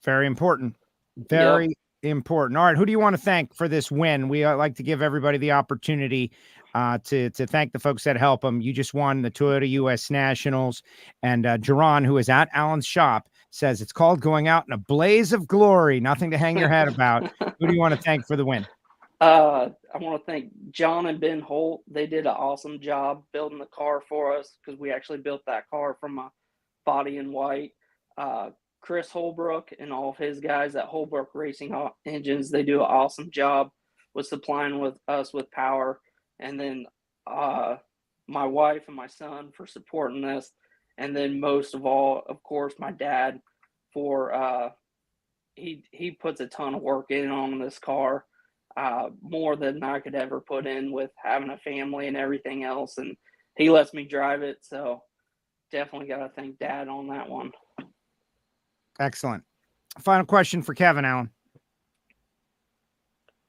Speaker 4: Very important. Very important. All right, who do you want to thank for this win? We like to give everybody the opportunity to thank the folks that help them. You just won the Toyota U.S. Nationals, and Jerron, who is at Allen's shop, says it's called going out in a blaze of glory. Nothing to hang your head about. Who do you want to thank for the win?
Speaker 8: I want to thank John and Ben Holt. They did an awesome job building the car for us because we actually built that car from a body in white. Chris Holbrook and all of his guys at Holbrook Racing Engines, they do an awesome job with supplying us with power. And then my wife and my son for supporting this. And then most of all, of course, my dad for he puts a ton of work in on this car, more than I could ever put in with having a family and everything else. And he lets me drive it. So definitely got to thank Dad on that one.
Speaker 4: Excellent. Final question for Kevin, Allen.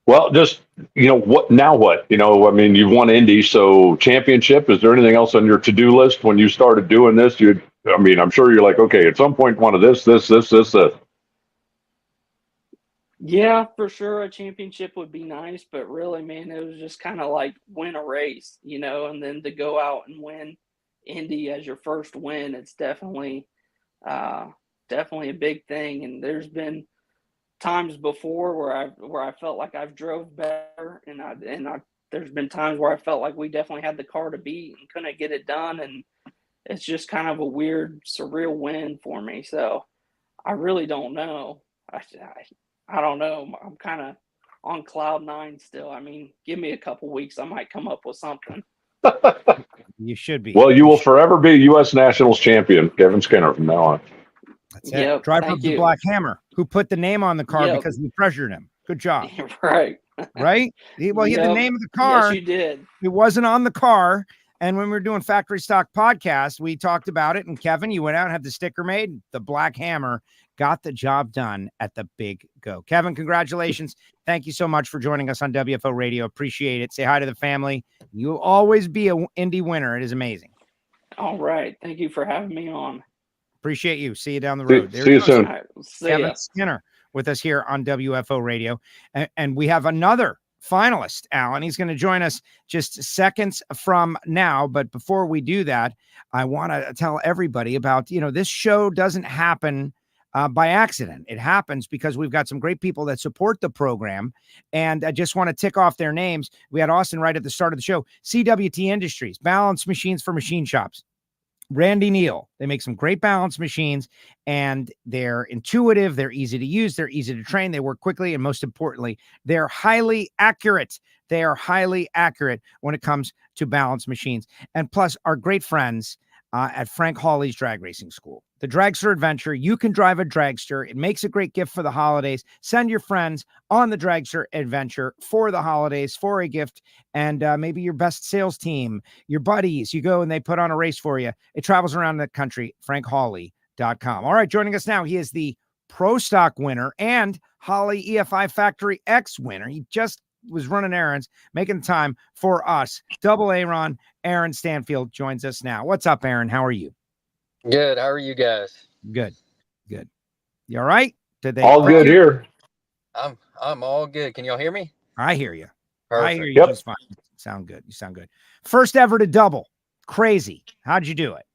Speaker 7: Well, just, what now what? You've won Indy, so championship, is there anything else on your to-do list when you started doing this? I'm sure you're like, okay, at some point, one of this.
Speaker 8: Yeah, for sure. A championship would be nice, but really, man, it was just kind of like win a race, and then to go out and win Indy as your first win, it's definitely a big thing. And there's been times before where I felt like I've drove better, and there's been times where I felt like we definitely had the car to beat and couldn't get it done. And it's just kind of a weird, surreal win for me. So I really don't know. I don't know. I'm kind of on cloud nine still. Give me a couple weeks. I might come up with something.
Speaker 4: You should be.
Speaker 7: Well, you will forever be U.S. Nationals champion, Kevin Skinner, from now on.
Speaker 4: That's it. Driver of the Black Hammer, who put the name on the car because we pressured him. Good job.
Speaker 8: Right.
Speaker 4: Right? He had the name of the car.
Speaker 8: Yes, you did.
Speaker 4: It wasn't on the car. And when we were doing Factory Stock Podcast, we talked about it. And Kevin, you went out and had the sticker made. The Black Hammer got the job done at the Big Go. Kevin, congratulations. Thank you so much for joining us on WFO Radio. Appreciate it. Say hi to the family. You'll always be an Indy winner. It is amazing.
Speaker 8: All right. Thank you for having me on.
Speaker 4: Appreciate you. See you down the road.
Speaker 7: See you soon.
Speaker 8: Right,
Speaker 4: Kevin Skinner with us here on WFO Radio. And we have another finalist, Allen. He's going to join us just seconds from now. But before we do that, I want to tell everybody about, this show doesn't happen by accident. It happens because we've got some great people that support the program. And I just want to tick off their names. We had Austin right at the start of the show. CWT Industries, balance machines for machine shops. Randy Neal. They make some great balance machines, and they're intuitive. They're easy to use. They're easy to train. They work quickly. And most importantly, they're highly accurate. They are highly accurate when it comes to balance machines. And plus, our great friends at Frank Hawley's Drag Racing School. The Dragster Adventure. You can drive a dragster. It makes a great gift for the holidays. Send your friends on the Dragster Adventure for the holidays, for a gift, and maybe your best sales team, your buddies. You go and they put on a race for you. It travels around the country. FrankHawley.com. All right, joining us now, he is the Pro Stock winner and Holly EFI Factory X winner. He just was running errands, making time for us. Double Aaron Stanfield joins us now. What's up, Aaron? How are you?
Speaker 9: Good. How are you guys?
Speaker 4: Good. You all right?
Speaker 7: All good here.
Speaker 9: I'm all good. Can y'all hear me?
Speaker 4: I hear you.
Speaker 9: Perfect.
Speaker 4: I hear you just fine. You sound good. First ever to double. Crazy. How'd you do it?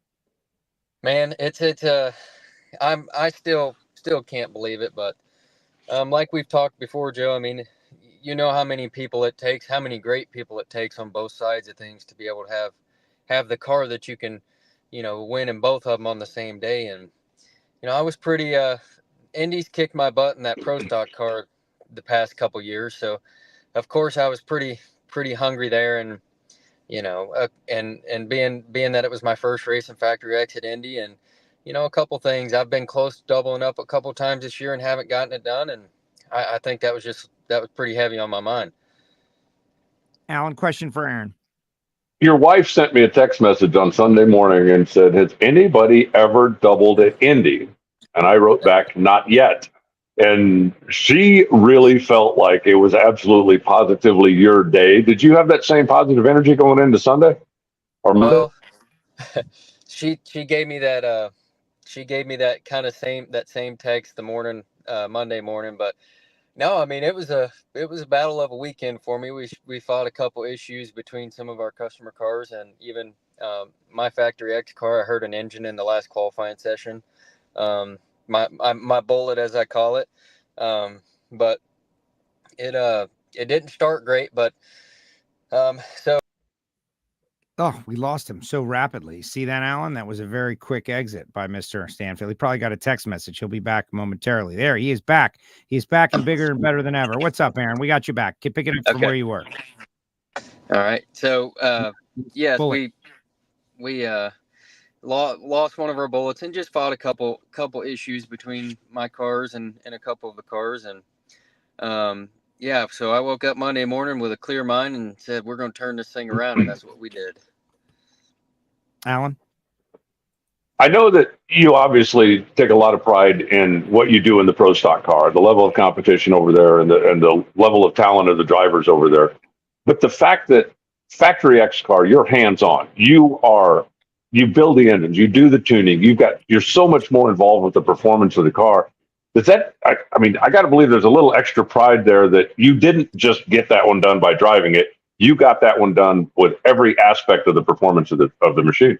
Speaker 9: Man, I still can't believe it, but like we've talked before, Joe, you know how many people it takes, how many great people it takes on both sides of things to be able to have the car that you can, win in both of them on the same day. And, I was pretty, Indy's kicked my butt in that Pro Stock car the past couple years. So of course I was pretty hungry there. And, and being that it was my first race in Factory X at Indy, and a couple things, I've been close to doubling up a couple times this year and haven't gotten it done, and I think that was pretty heavy on my mind.
Speaker 4: Alan, question for Aaron.
Speaker 7: Your wife sent me a text message on Sunday morning and said, "Has anybody ever doubled at Indy?" And I wrote back, "Not yet." And she really felt like it was absolutely positively your day. Did you have that same positive energy going into Sunday or Monday?
Speaker 9: Well, she gave me that kind of same text the morning, Monday morning, but no, I mean, it was a battle of a weekend for me. We fought a couple issues between some of our customer cars, and even my Factory X car. I heard an engine in the last qualifying session. My bullet, as I call it. But it didn't start great, but so.
Speaker 4: Oh, we lost him so rapidly. See that, Alan? That was a very quick exit by Mr. Stanfield. He probably got a text message. He'll be back momentarily. There, he is back. He's back and bigger and better than ever. What's up, Aaron? We got you back. Pick it up from where you were.
Speaker 9: All right. So, yes, we lost one of our bullets and just fought a couple issues between my cars and a couple of the cars. And, so I woke up Monday morning with a clear mind and said, we're going to turn this thing around. And that's what we did.
Speaker 4: Alan?
Speaker 7: I know that you obviously take a lot of pride in what you do in the pro stock car, the level of competition over there and the level of talent of the drivers over there. But the fact that Factory X car, you're hands-on. You build the engines, you do the tuning, you're so much more involved with the performance of the car. I got to believe there's a little extra pride there that you didn't just get that one done by driving it. You got that one done with every aspect of the performance of the machine.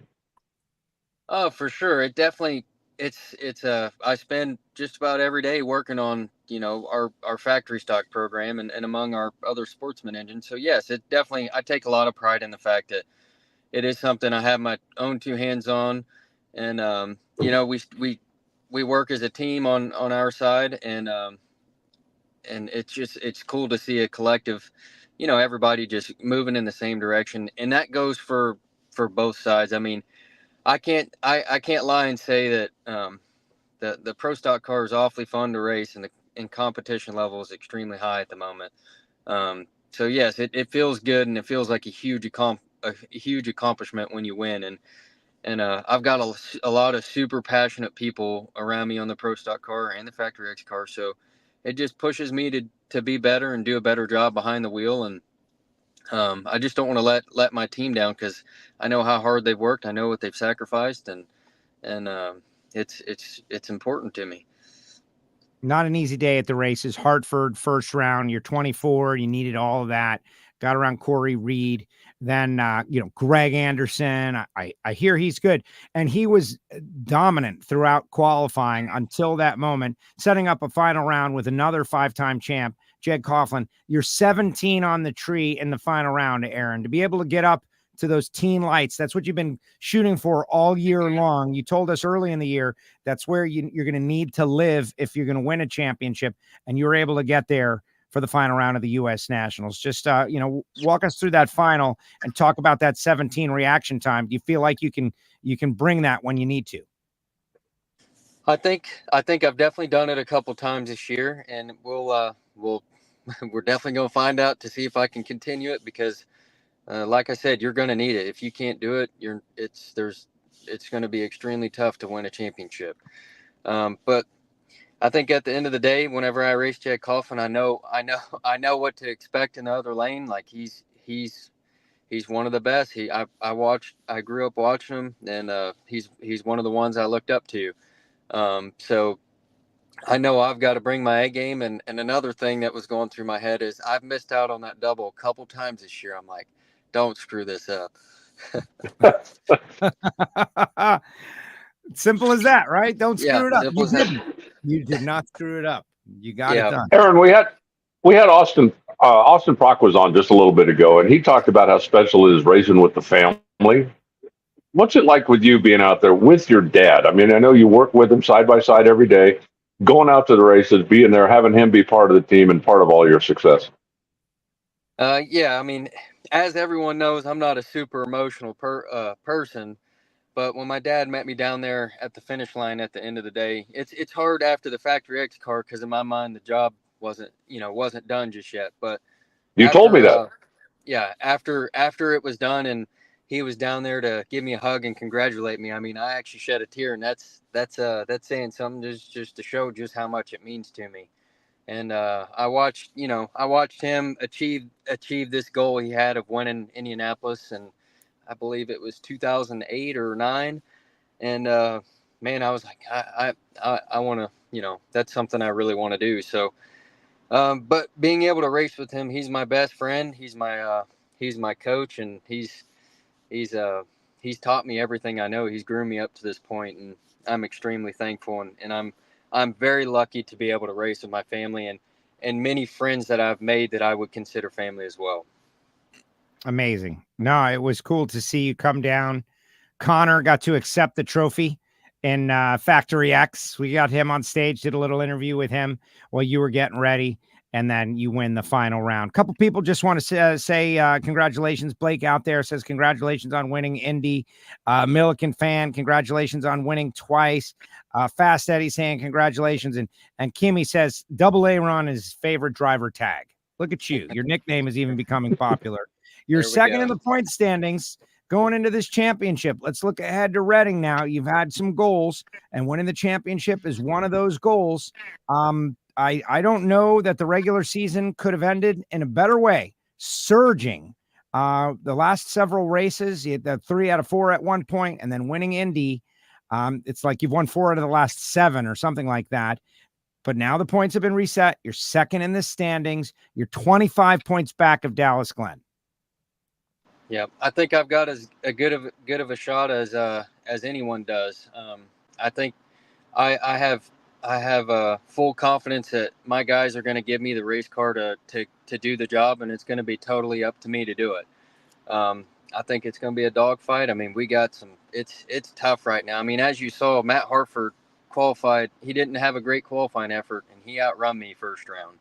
Speaker 9: Oh, for sure. It definitely, I spend just about every day working on, our factory stock program and among our other sportsman engines. So yes, I take a lot of pride in the fact that it is something I have my own two hands on. And, we work as a team on our side, and it's cool to see a collective, everybody just moving in the same direction. And that goes for both sides. I mean, I can't lie and say that the pro stock car is awfully fun to race, and competition level is extremely high at the moment. So yes, it feels good, and it feels like a huge accomplishment when you win. And I've got a lot of super passionate people around me on the pro stock car and the Factory X car, so it just pushes me to be better and do a better job behind the wheel. And I just don't want to let my team down, because I know how hard they've worked. I know what they've sacrificed, and it's important to me.
Speaker 4: Not an easy day at the races. Hartford, first round. You're 24. You needed all of that. Got around Corey Reed. Then, Greg Anderson. I hear he's good. And he was dominant throughout qualifying until that moment, setting up a final round with another 5-time champ, Jed Coughlin. You're 17 on the tree in the final round, Aaron. To be able to get up to those teen lights, that's what you've been shooting for all year long. You told us early in the year that's where you're going to need to live if you're going to win a championship, and you were able to get there for the final round of the U.S. Nationals. Just, walk us through that final and talk about that 17 reaction time. Do you feel like you can bring that when you need to?
Speaker 9: I think I've definitely done it a couple times this year, and we're definitely going to find out to see if I can continue it, because like I said, you're going to need it. If you can't do it, it's going to be extremely tough to win a championship. But I think at the end of the day, whenever I race Jet Coughlin, I know what to expect in the other lane. Like he's one of the best. I grew up watching him, and he's one of the ones I looked up to. So I know I've got to bring my A game. And another thing that was going through my head is I've missed out on that double a couple times this year. I'm like, don't screw this up.
Speaker 4: Simple as that, right? Don't screw it up. You did not screw it up. You got it done.
Speaker 7: Aaron, we had Austin Prock was on just a little bit ago, and he talked about how special it is racing with the family. What's it like with you being out there with your dad? I mean, I know you work with him side by side every day, going out to the races, being there, having him be part of the team and part of all your success.
Speaker 9: Yeah, I mean, as everyone knows, I'm not a super emotional person. But when my dad met me down there at the finish line at the end of the day, it's hard after the Factory X car, because in my mind the job wasn't done just yet. But
Speaker 7: You told me
Speaker 9: after
Speaker 7: that.
Speaker 9: yeah, after it was done and he was down there to give me a hug and congratulate me, I mean, I actually shed a tear, and that's saying something, just to show just how much it means to me. And I watched him achieve this goal he had of winning Indianapolis, and I believe it was 2008 or 9. And man, I was like, I want to, that's something I really want to do. So, but being able to race with him, he's my best friend. He's my coach, and he's taught me everything I know. He's groomed me up to this point, and I'm extremely thankful. And I'm very lucky to be able to race with my family and many friends that I've made that I would consider family as well.
Speaker 4: Amazing. No, it was cool to see you come down. Connor got to accept the trophy in Factory X. We got him on stage, did a little interview with him while you were getting ready, and then you win the final round. A couple people just want to say congratulations. Blake out there says congratulations on winning Indy. Milliken fan, congratulations on winning twice. Fast Eddie saying congratulations. And Kimmy says double Aaron is his favorite driver tag. Look at you. Your nickname is even becoming popular. You're second in the point standings going into this championship. Let's look ahead to Reading now. You've had some goals, and winning the championship is one of those goals. I don't know that the regular season could have ended in a better way. Surging the last several races, you had the 3 out of 4 at one point, and then winning Indy. It's like you've won 4 out of the last 7 or something like that. But now the points have been reset. You're second in the standings. You're 25 points back of Dallas Glenn.
Speaker 9: Yeah, I think I've got as good of a shot as anyone does. I think I have full confidence that my guys are going to give me the race car to do the job, and it's going to be totally up to me to do it. I think it's going to be a dogfight. I mean, we got some. It's tough right now. I mean, as you saw, Matt Hartford qualified. He didn't have a great qualifying effort, and he outrun me first round.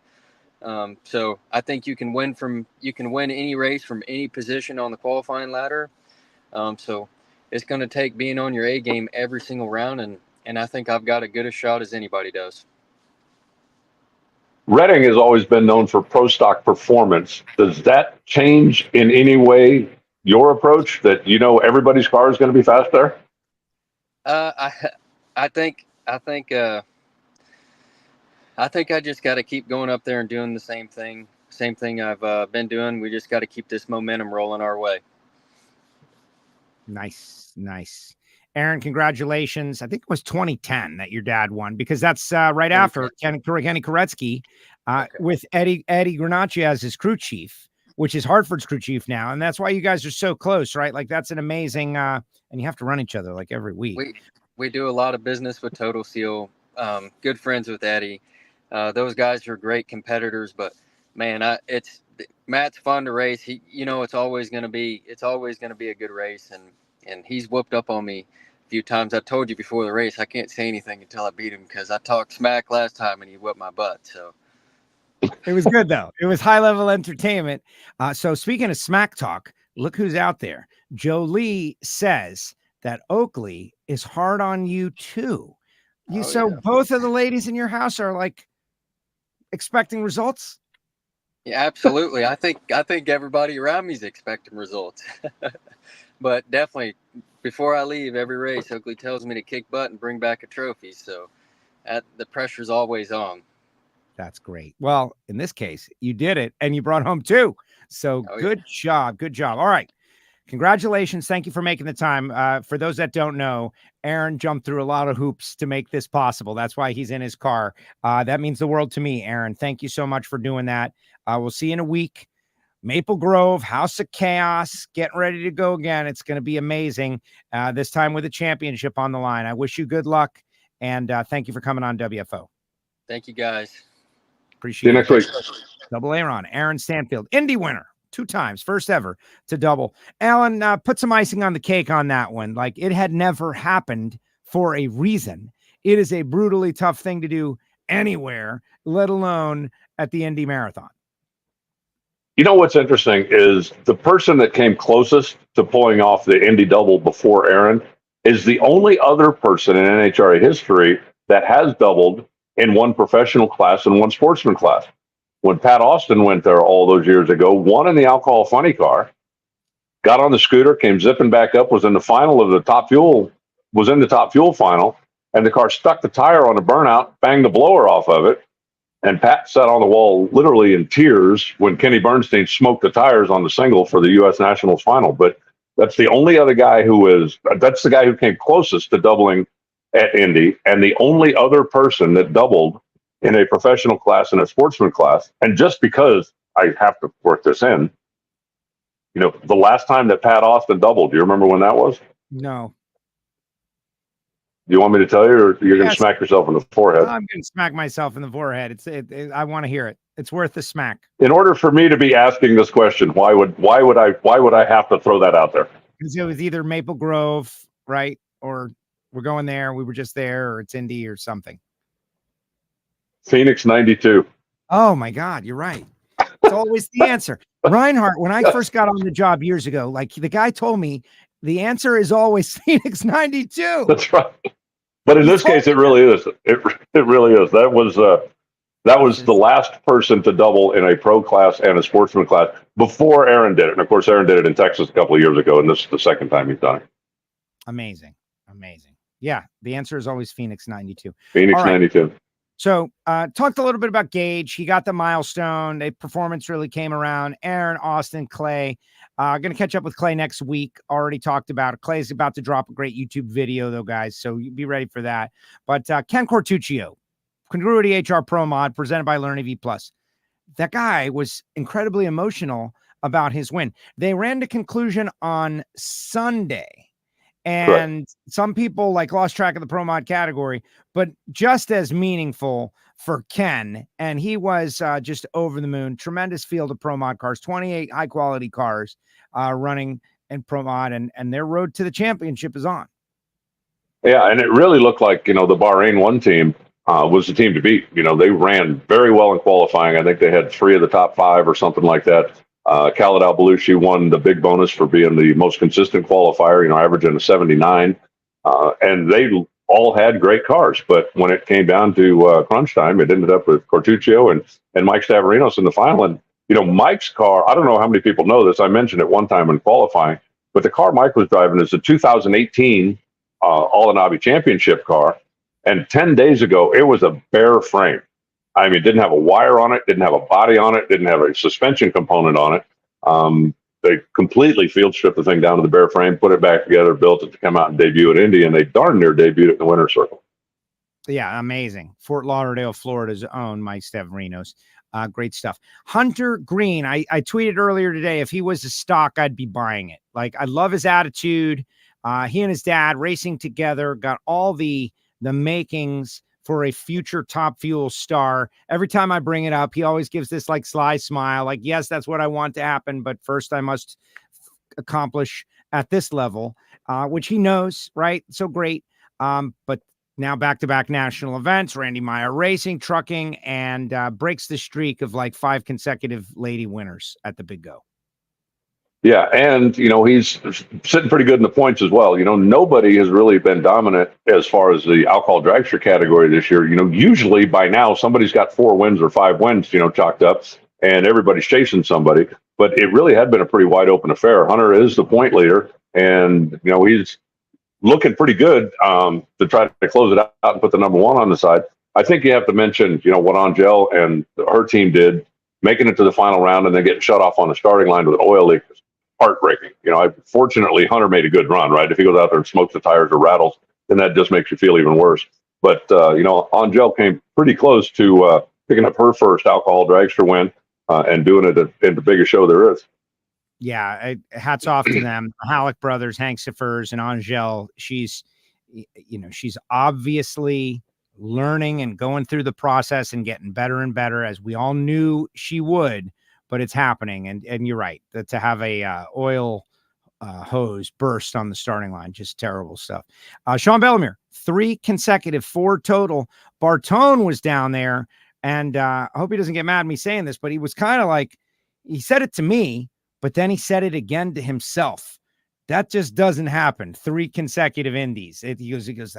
Speaker 9: So I think you can win any race from any position on the qualifying ladder. So it's going to take being on your A game every single round, and I think I've got as good a shot as anybody does.
Speaker 7: Reading has always been known for pro stock performance. Does that change in any way your approach, that everybody's car is going to be fast there?
Speaker 9: I think I just got to keep going up there and doing the same thing I've been doing. We just got to keep this momentum rolling our way.
Speaker 4: Nice. Aaron, congratulations. I think it was 2010 that your dad won, because that's right after Kenny Koretsky with Eddie Granacci as his crew chief, which is Hartford's crew chief now. And that's why you guys are so close, right? Like, that's an amazing, and you have to run each other like every week.
Speaker 9: We do a lot of business with Total Seal. Good friends with Eddie. Those guys are great competitors, but man, Matt's fun to race. It's always going to be a good race, and he's whooped up on me a few times. I told you before the race, I can't say anything until I beat him, because I talked smack last time and he whipped my butt. So
Speaker 4: it was good though. It was high level entertainment. So speaking of smack talk, look who's out there. Joe Lee says that Oakley is hard on you too. Both of the ladies in your house are like expecting results?
Speaker 9: Yeah, absolutely. I think everybody around me is expecting results. But definitely, before I leave every race, Oakley tells me to kick butt and bring back a trophy. So the pressure's always on. That's great. Well, in this case, you did it, and you brought home 2. So good job. Good job. All right. Congratulations. Thank you for making the time. For those that don't know, Aaron jumped through a lot of hoops to make this possible. That's why he's in his car. That means the world to me, Aaron. Thank you so much for doing that. We'll see you in a week. Maple Grove, House of Chaos, getting ready to go again. It's going to be amazing. This time with a championship on the line. I wish you good luck, and thank you for coming on WFO. Thank you, guys. Appreciate it. See you next week. Double Aaron Stanfield, Indy winner. 2 times, first ever to double. Allen, put some icing on the cake on that one. Like, it had never happened for a reason. It is a brutally tough thing to do anywhere, let alone at the Indy Marathon.
Speaker 7: You know what's interesting is the person that came closest to pulling off the Indy double before Aaron is the only other person in NHRA history that has doubled in one professional class and one sportsman class. When Pat Austin went there all those years ago, won in the alcohol funny car, got on the scooter, came zipping back up, was in the final of the top fuel, was in the top fuel final, and the car stuck the tire on a burnout, banged the blower off of it. And Pat sat on the wall literally in tears when Kenny Bernstein smoked the tires on the single for the U.S. Nationals final. But that's the only other guy that's the guy who came closest to doubling at Indy, and the only other person that doubled in a professional class and a sportsman class. And just because I have to work this in, the last time that Pat Austin doubled, do you remember when that was?
Speaker 4: No.
Speaker 7: Do you want me to tell you, or you're going to smack yourself in the forehead?
Speaker 4: I'm going to smack myself in the forehead. I want to hear it. It's worth the smack.
Speaker 7: In order for me to be asking this question, why would I have to throw that out there?
Speaker 4: Because it was either Maple Grove, right, or we're going there. We were just there, or it's Indy or something.
Speaker 7: Phoenix 92.
Speaker 4: Oh my God, you're right. It's always the answer. Reinhart, when I first got on the job years ago, like the guy told me, the answer is always Phoenix 92.
Speaker 7: That's right. But in this case, it really is. It really is. That was the last person to double in a pro class and a sportsman class before Aaron did it. And of course, Aaron did it in Texas a couple of years ago, and this is the second time he's done it.
Speaker 4: Amazing. Yeah, the answer is always Phoenix 92.
Speaker 7: Phoenix 92.
Speaker 4: So talked a little bit about Gage. He got the milestone. The performance really came around. Aaron, Austin, Clay. Going to catch up with Clay next week. Already talked about it. Clay's about to drop a great YouTube video, though, guys. So you be ready for that. But Ken Cortuccio, Congruity HR Pro Mod, presented by Learn EV Plus. That guy was incredibly emotional about his win. They ran to conclusion on Sunday. And some people lost track of the Pro Mod category, but just as meaningful for Ken. And he was just over the moon. Tremendous field of Pro Mod cars, 28 high quality cars running in Pro Mod, and their road to the championship is on.
Speaker 7: Yeah. And it really looked like, the Bahrain 1 team was the team to beat. They ran very well in qualifying. I think they had 3 of the top 5 or something like that. Khaled Al-Balushi won the big bonus for being the most consistent qualifier, averaging a 79. And they all had great cars. But when it came down to crunch time, it ended up with Cortuccio and Mike Stavrinos in the final. And, Mike's car, I don't know how many people know this. I mentioned it one time in qualifying, but the car Mike was driving is a 2018 All-Inabi Championship car. And 10 days ago, it was a bare frame. I mean, it didn't have a wire on it, didn't have a body on it, didn't have a suspension component on it. They completely field stripped the thing down to the bare frame, put it back together, built it to come out and debut at Indy, and they darn near debuted it in the winner's circle.
Speaker 4: Yeah, amazing. Fort Lauderdale, Florida's own Mike Stavrinos. Great stuff. Hunter Green, I tweeted earlier today, if he was a stock, I'd be buying it. I love his attitude. He and his dad racing together, got all the makings for a future Top Fuel star. Every time I bring it up, he always gives this sly smile. Yes, that's what I want to happen, but first I must accomplish at this level, which he knows, right? So great. But now back-to-back national events, Randy Meyer Racing, trucking, and breaks the streak of 5 consecutive lady winners at the Big Go.
Speaker 7: Yeah, and, he's sitting pretty good in the points as well. Nobody has really been dominant as far as the alcohol dragster category this year. Usually by now somebody's got 4 wins or 5 wins, chalked up, and everybody's chasing somebody. But it really had been a pretty wide open affair. Hunter is the point leader, and, he's looking pretty good to try to close it out and put the number 1 on the side. I think you have to mention, what Angel and her team did, making it to the final round and then getting shut off on the starting line with an oil leak. Heartbreaking. Fortunately, Hunter made a good run, right? If he goes out there and smokes the tires or rattles, then that just makes you feel even worse. But, Angel came pretty close to picking up her first alcohol dragster win and doing it in the biggest show there is.
Speaker 4: Yeah, hats off to them. Halleck brothers, Hank Siffers, and Angel. She's obviously learning and going through the process and getting better and better, as we all knew she would. But it's happening, and you're right. That to have a oil hose burst on the starting line, just terrible stuff. Sean Bellemere, 3 consecutive, 4 total. Bartone was down there, and I hope he doesn't get mad at me saying this, but he was kind of He said it to me, but then he said it again to himself. That just doesn't happen. 3 consecutive indies. He goes,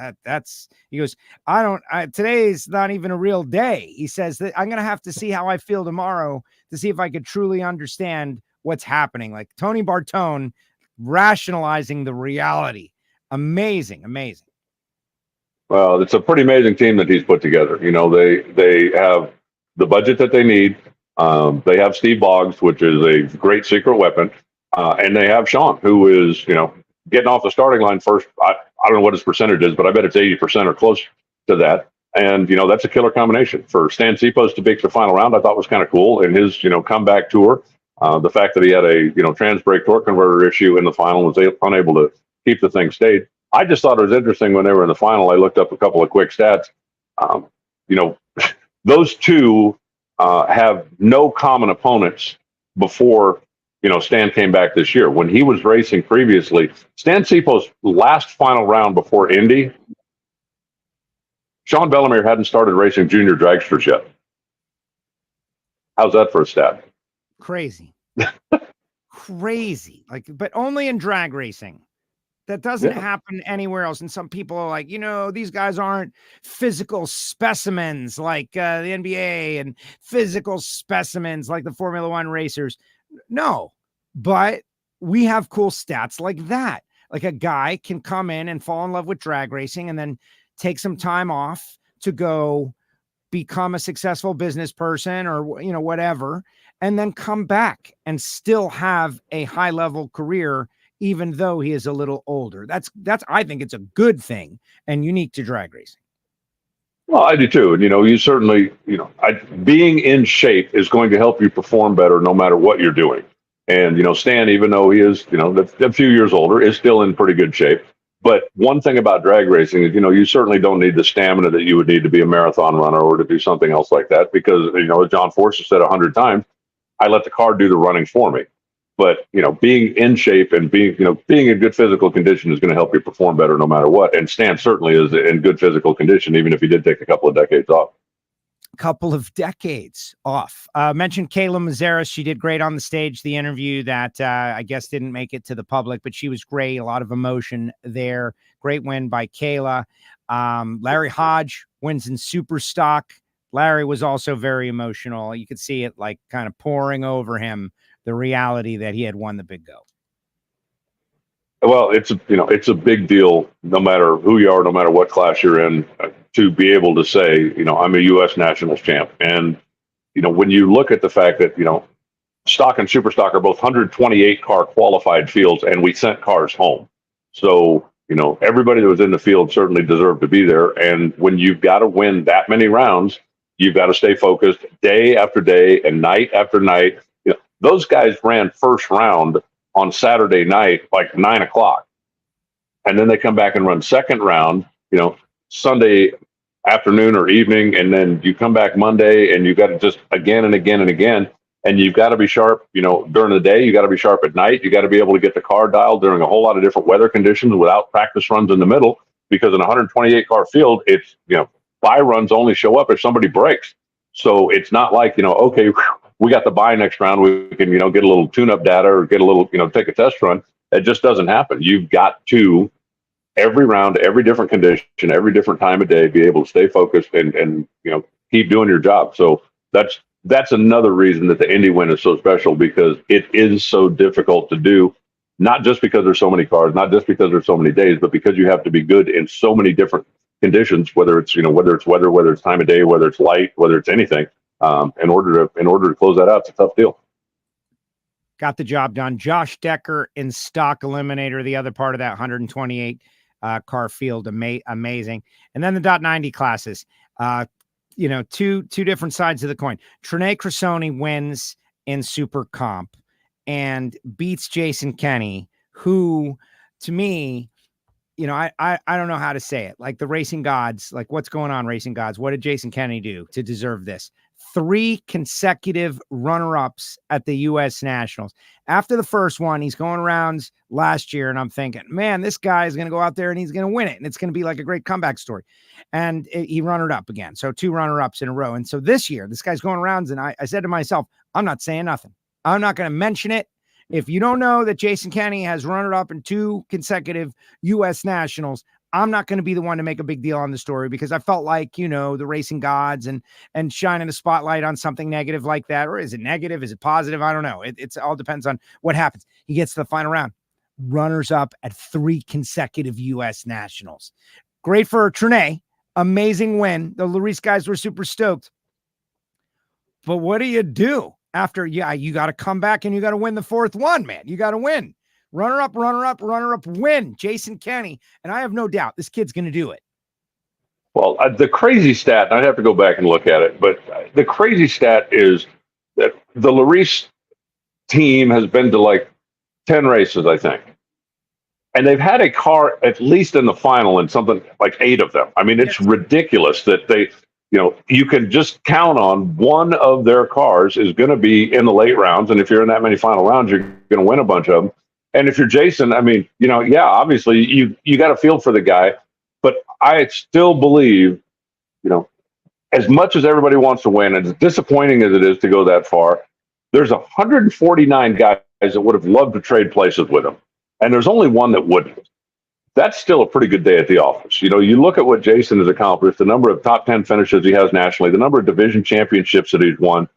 Speaker 4: today's not even a real day. He says that I'm going to have to see how I feel tomorrow to see if I could truly understand what's happening. Like Tony Bartone rationalizing the reality. Amazing.
Speaker 7: Well, it's a pretty amazing team that he's put together. They have the budget that they need. They have Steve Boggs, which is a great secret weapon. And they have Sean, who is, getting off the starting line first. I don't know what his percentage is, but I bet it's 80% or close to that. And, that's a killer combination. For Stan Sipos to make the final round, I thought was kind of cool. In his, comeback tour, the fact that he had a, trans brake torque converter issue in the final, was unable to keep the thing stayed. I just thought it was interesting when they were in the final. I looked up a couple of quick stats. Those two have no common opponents before Stan came back this year. When he was racing previously, Stan Sipos' last final round before Indy, Sean Bellemere hadn't started racing junior dragsters yet. How's that for a stat?
Speaker 4: Crazy. Crazy. But only in drag racing. That doesn't happen anywhere else. And some people are like, these guys aren't physical specimens like the NBA and physical specimens like the Formula One racers. No, but we have cool stats like that. Like a guy can come in and fall in love with drag racing and then take some time off to go become a successful business person or, whatever, and then come back and still have a high level career, even though he is a little older. That's, I think it's a good thing and unique to drag racing.
Speaker 7: Well, I do too. And, you certainly, being in shape is going to help you perform better no matter what you're doing. And, Stan, even though he is, a few years older, is still in pretty good shape. But one thing about drag racing is, you certainly don't need the stamina that you would need to be a marathon runner or to do something else like that. Because, as John Forster said 100 times, I let the car do the running for me. But, being in shape and being in good physical condition is going to help you perform better no matter what. And Stan certainly is in good physical condition, even if he did take a couple of decades off.
Speaker 4: Mentioned Kayla Mazeras. She did great on the stage. The interview that I guess didn't make it to the public, but she was great. A lot of emotion there. Great win by Kayla. Larry Hodge wins in super stock. Larry was also very emotional. You could see it like kind of pouring over him, the reality that he had won the Big Go.
Speaker 7: Well, it's a big deal, no matter who you are, no matter what class you're in, to be able to say, I'm a U.S. Nationals champ. And, when you look at the fact that, stock and super stock are both 128 car qualified fields, and we sent cars home. So, everybody that was in the field certainly deserved to be there. And when you've got to win that many rounds, you've got to stay focused day after day and night after night. Those guys ran first round on Saturday night, like 9:00. And then they come back and run second round, Sunday afternoon or evening. And then you come back Monday and you got to just again and again and again. And you've got to be sharp, during the day. You got to be sharp at night. You got to be able to get the car dialed during a whole lot of different weather conditions without practice runs in the middle, because in a 128 car field, it's, buy runs only show up if somebody breaks. So it's not like, okay, we got the buy next round, we can, get a little tune-up data or get a little, take a test run. It just doesn't happen. You've got to, every round, every different condition, every different time of day, be able to stay focused and keep doing your job. So that's another reason that the Indy win is so special, because it is so difficult to do, not just because there's so many cars, not just because there's so many days, but because you have to be good in so many different conditions, whether it's weather, whether it's time of day, whether it's light, whether it's anything. In order to close that out, it's a tough deal.
Speaker 4: Got the job done. Josh Decker in stock eliminator, the other part of that 128 car field, amazing. And then the .90 classes, two different sides of the coin. Trinae Crisoni wins in super comp and beats Jason Kenny, who to me, I don't know how to say it. Like the racing gods, like what's going on, racing gods? What did Jason Kenny do to deserve this? 3 consecutive runner-ups at the U.S. Nationals. After the first one, he's going rounds last year, and I'm thinking, man, this guy is going to go out there and he's going to win it, and it's going to be like a great comeback story. And he runnered up again. So 2 runner-ups in a row. And so this year, this guy's going rounds, and I said to myself, I'm not saying nothing. I'm not going to mention it. If you don't know that Jason Kenney has runner-up in 2 consecutive U.S. Nationals, I'm not going to be the one to make a big deal on the story because I felt like, the racing gods and shining a spotlight on something negative like that. Or is it negative? Is it positive? I don't know. It's all depends on what happens. He gets to the final round. Runners up at 3 consecutive U.S. Nationals. Great for Trene. Amazing win. The Larice guys were super stoked. But what do you do after? You got to come back and you got to win the 4th one, man. You got to win. Runner up, win. Jason Kenney. And I have no doubt this kid's going to do it.
Speaker 7: Well, the crazy stat, and I'd have to go back and look at it, but the crazy stat is that the Larice team has been to like 10 races, I think. And they've had a car at least in the final in something like 8 of them. I mean, it's ridiculous that they, you can just count on one of their cars is going to be in the late rounds. And if you're in that many final rounds, you're going to win a bunch of them. And if you're Jason, I mean, obviously you got a field for the guy, but I still believe, as much as everybody wants to win, as disappointing as it is to go that far, there's 149 guys that would have loved to trade places with him. And there's only one that wouldn't. That's still a pretty good day at the office. You look at what Jason has accomplished, the number of top 10 finishes he has nationally, the number of division championships that he's won.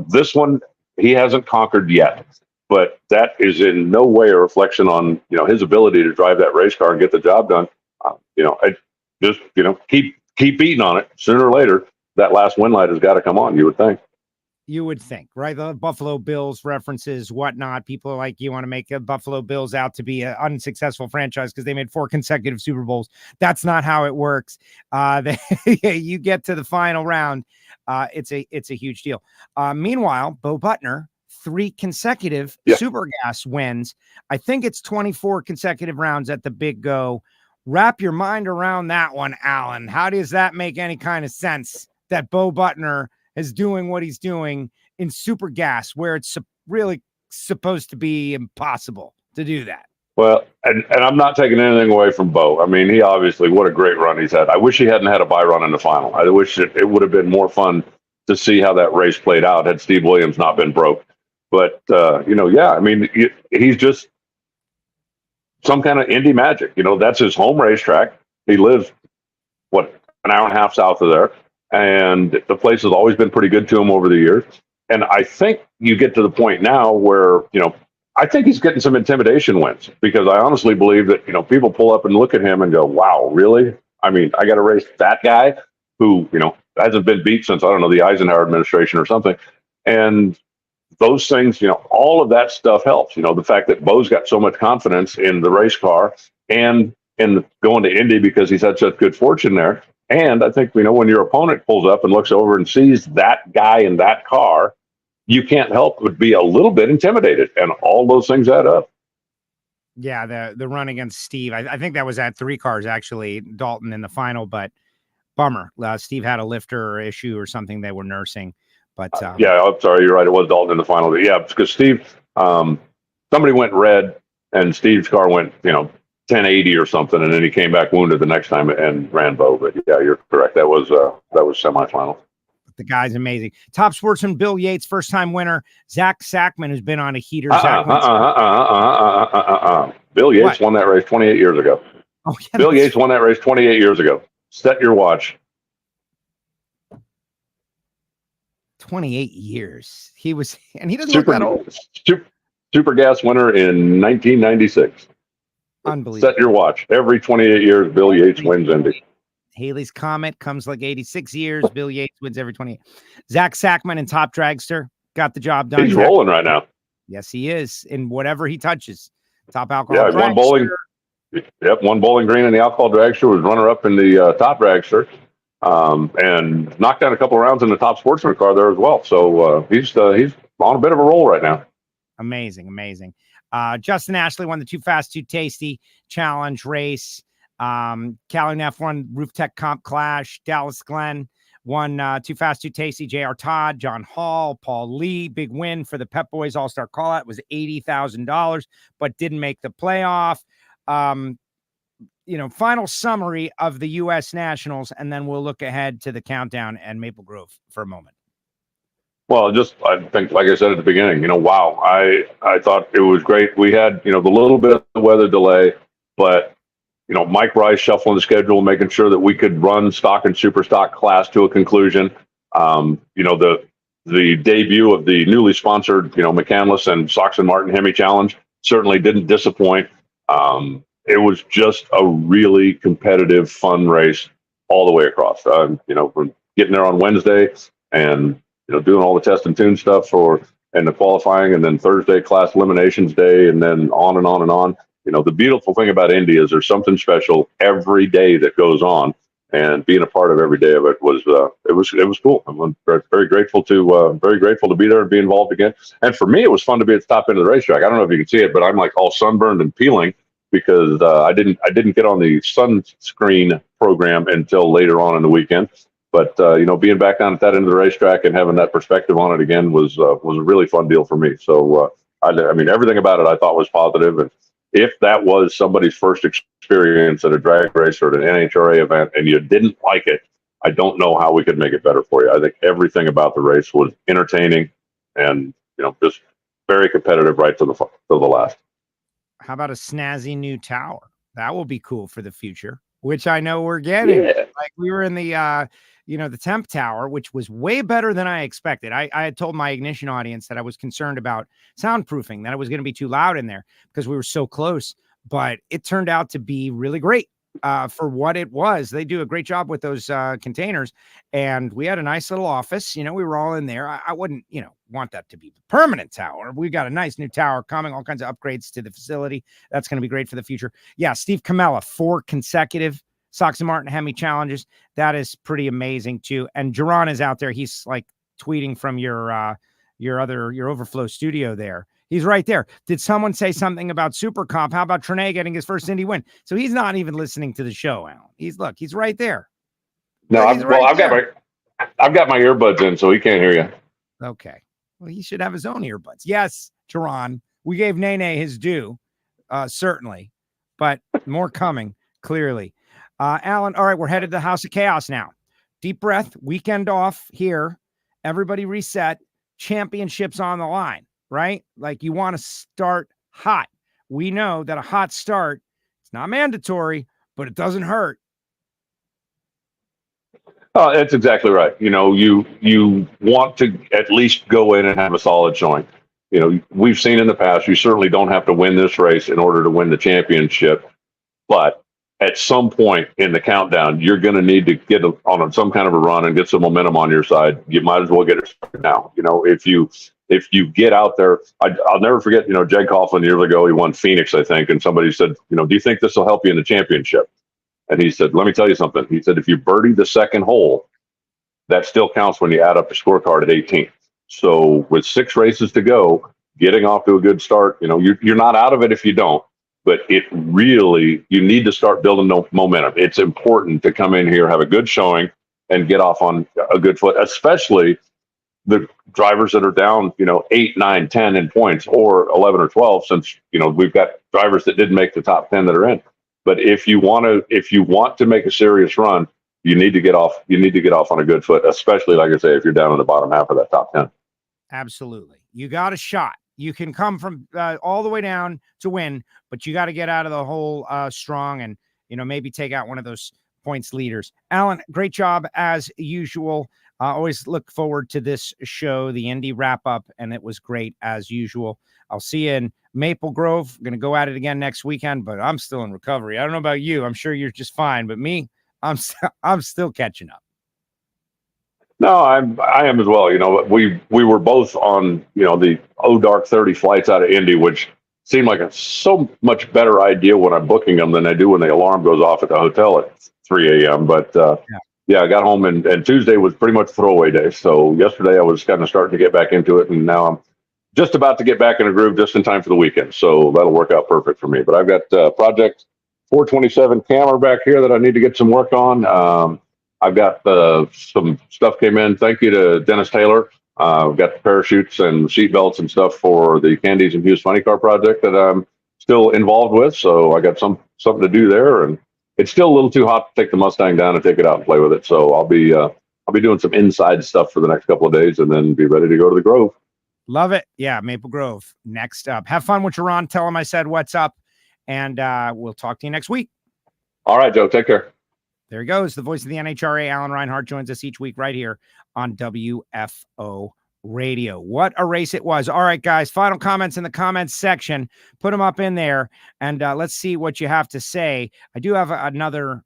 Speaker 7: This one he hasn't conquered yet, but that is in no way a reflection on, his ability to drive that race car and get the job done. I just, keep beating on it. Sooner or later, that last win light has got to come on, you would think.
Speaker 4: You would think, right? The Buffalo Bills references, whatnot. People are like, you want to make the Buffalo Bills out to be an unsuccessful franchise because they made 4 consecutive Super Bowls. That's not how it works. You get to the final round. It's a huge deal. Meanwhile, Bo Butner, 3 consecutive Super Gas wins. I think it's 24 consecutive rounds at the Big Go. Wrap your mind around that one, Allen. How does that make any kind of sense that Bo Butner is doing what he's doing in Super Gas, where it's really supposed to be impossible to do that?
Speaker 7: Well, and I'm not taking anything away from Bo. I mean, he obviously, what a great run he's had. I wish he hadn't had a bye run in the final. I wish it would have been more fun to see how that race played out had Steve Williams not been broke. But, I mean, he's just some kind of Indy magic. That's his home racetrack. He lives, an hour and a half south of there. And the place has always been pretty good to him over the years. And I think you get to the point now where, I think he's getting some intimidation wins because I honestly believe that, people pull up and look at him and go, wow, really? I mean, I got to race that guy who, hasn't been beat since, I don't know, the Eisenhower administration or something. And those things, all of that stuff helps. The fact that Bo's got so much confidence in the race car and in going to Indy because he's had such good fortune there. And I think, when your opponent pulls up and looks over and sees that guy in that car, you can't help but be a little bit intimidated. And all those things add up.
Speaker 4: Yeah, the run against Steve. I think that was at 3 cars, actually, Dalton in the final, but bummer. Steve had a lifter issue or something they were nursing. But
Speaker 7: yeah, I'm sorry. You're right. It was Dalton in the final. Yeah, because Steve, somebody went red and Steve's car went, 1080 or something, and then he came back wounded the next time and ran Bo. But yeah, you're correct. That was semifinal.
Speaker 4: The guy's amazing. Top sportsman Bill Yates, first time winner. Zach Sackman, who's been on a heater.
Speaker 7: Bill Yates won that race 28 years ago.
Speaker 4: Oh, yeah,
Speaker 7: Bill Yates won that race 28 years ago. Set your watch.
Speaker 4: 28 years. He was, and he doesn't look that old.
Speaker 7: Super Gas winner in 1996.
Speaker 4: Unbelievable.
Speaker 7: Set your watch. Every 28 years, Bill Yates wins Indy.
Speaker 4: Haley's Comet comes like 86 years. Bill Yates wins every 28. Zach Sackman in Top Dragster got the job done.
Speaker 7: He's rolling right now.
Speaker 4: Yes, he is. In whatever he touches. Top alcohol.
Speaker 7: Yeah, won Bowling Green in the alcohol dragster, was runner up in the top dragster, and knocked down a couple of rounds in the top sportsman car there as well. So he's on a bit of a roll right now.
Speaker 4: Amazing. Justin Ashley won the Too Fast, Too Tasty challenge race. Cali Neff won Roof Tech Comp Clash. Dallas Glenn won Too Fast, Too Tasty. J.R. Todd, John Hall, Paul Lee. Big win for the Pep Boys All-Star Call-Out. Was $80,000, but didn't make the playoff. Final summary of the U.S. Nationals, and then we'll look ahead to the countdown and Maple Grove for a moment.
Speaker 7: Well, just I think, like I said at the beginning, wow, I thought it was great. We had, the little bit of the weather delay, but Mike Rice shuffling the schedule, making sure that we could run stock and super stock class to a conclusion. The debut of the newly sponsored, McCandless and Sox and Martin Hemi Challenge certainly didn't disappoint. It was just a really competitive, fun race all the way across. From getting there on Wednesday and doing all the test and tune stuff and the qualifying, and then Thursday class eliminations day, and then on and on and on. The beautiful thing about Indy is there's something special every day that goes on, and being a part of every day of it was cool. I'm very grateful to be there and be involved again. And for me, it was fun to be at the top end of the racetrack. I don't know if you can see it, but I'm like all sunburned and peeling because I didn't get on the sunscreen program until later on in the weekend. But being back down at that end of the racetrack and having that perspective on it again was a really fun deal for me. So everything about it I thought was positive. And if that was somebody's first experience at a drag race or at an NHRA event and you didn't like it, I don't know how we could make it better for you. I think everything about the race was entertaining and just very competitive right to the last.
Speaker 4: How about a snazzy new tower? That will be cool for the future, which I know we're getting.
Speaker 7: Yeah.
Speaker 4: Like we were in the the temp tower, which was way better than I expected. I had told my Ignition audience that I was concerned about soundproofing, that it was going to be too loud in there because we were so close, but it turned out to be really great for what it was. They do a great job with those containers, and we had a nice little office. We were all in there. I wouldn't, want that to be the permanent tower. We got a nice new tower coming, all kinds of upgrades to the facility. That's going to be great for the future. Yeah, Steve Camella, 4 consecutive Sox and Martin Hemi challenges. That is pretty amazing too. And Jerron is out there. He's like tweeting from your overflow studio there. He's right there. Did someone say something about Super Comp? How about Trene getting his first Indy win? So he's not even listening to the show, Alan. He's right there.
Speaker 7: No, I've got my earbuds in, so he can't hear you.
Speaker 4: Okay. Well, he should have his own earbuds. Yes, Jerron. We gave Nene his due, certainly, but more coming, clearly. Alan, all right, we're headed to the House of Chaos now. Deep breath, weekend off here. Everybody reset. Championships on the line, right? Like you want to start hot. We know that a hot start, it's not mandatory, but it doesn't hurt.
Speaker 7: Oh, that's exactly right. You want to at least go in and have a solid showing. We've seen in the past, you certainly don't have to win this race in order to win the championship, but at some point in the countdown, you're going to need to get on some kind of a run and get some momentum on your side. You might as well get it started now. If you get out there, I'll never forget, Jed Coughlin years ago, he won Phoenix, I think. And somebody said, do you think this will help you in the championship? And he said, let me tell you something. He said, if you birdie the second hole, that still counts when you add up the scorecard at 18. So with 6 races to go, getting off to a good start, you're not out of it if you don't. But you need to start building momentum. It's important to come in here, have a good showing, and get off on a good foot, especially the drivers that are down, 8, 9, 10 in points, or 11 or 12, since, we've got drivers that didn't make the top 10 that are in. But if you want to make a serious run, you need to get off on a good foot, especially, like I say, if you're down in the bottom half of that top 10.
Speaker 4: Absolutely. You got a shot. You can come from all the way down to win, but you got to get out of the hole strong and, maybe take out one of those points leaders. Alan, great job as usual. Always look forward to this show, the Indy wrap up, and it was great as usual. I'll see you in Maple Grove. I'm going to go at it again next weekend, but I'm still in recovery. I don't know about you. I'm sure you're just fine, but me, I'm still catching up.
Speaker 7: No, I am as well. We were both on, the dark 30 flights out of Indy, which seemed like a so much better idea when I'm booking them than I do when the alarm goes off at the hotel at 3 a.m. But I got home and Tuesday was pretty much throwaway day. So yesterday I was kind of starting to get back into it, and now I'm just about to get back in a groove just in time for the weekend. So that'll work out perfect for me. But I've got Project 427 camera back here that I need to get some work on. I've got some stuff came in. Thank you to Dennis Taylor. I've got the parachutes and seat belts and stuff for the Candies and Hughes Funny Car project that I'm still involved with. So I got something to do there, and it's still a little too hot to take the Mustang down and take it out and play with it. So I'll I'll be doing some inside stuff for the next couple of days and then be ready to go to the Grove.
Speaker 4: Love it. Yeah, Maple Grove. Next up. Have fun with your Ron. Tell him I said what's up, and we'll talk to you next week.
Speaker 7: All right, Joe. Take care.
Speaker 4: There he goes. The voice of the NHRA, Allen Reinhardt, joins us each week right here on WFO Radio. What a race it was. All right, guys, final comments in the comments section. Put them up in there, and let's see what you have to say. I do have another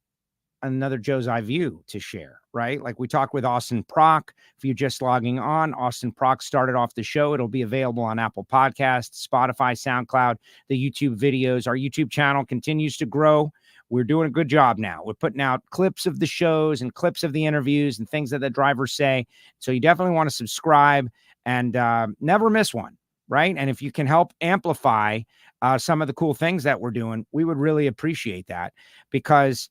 Speaker 4: Joe's Eye view to share, right? Like we talked with Austin Prock. If you're just logging on, Austin Prock started off the show. It'll be available on Apple Podcasts, Spotify, SoundCloud, the YouTube videos. Our YouTube channel continues to grow. We're doing a good job now. We're putting out clips of the shows and clips of the interviews and things that the drivers say. So you definitely want to subscribe and never miss one, right? And if you can help amplify some of the cool things that we're doing, we would really appreciate that, because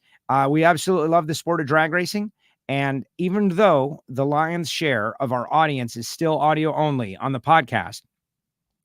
Speaker 4: we absolutely love the sport of drag racing. And even though the lion's share of our audience is still audio only on the podcast,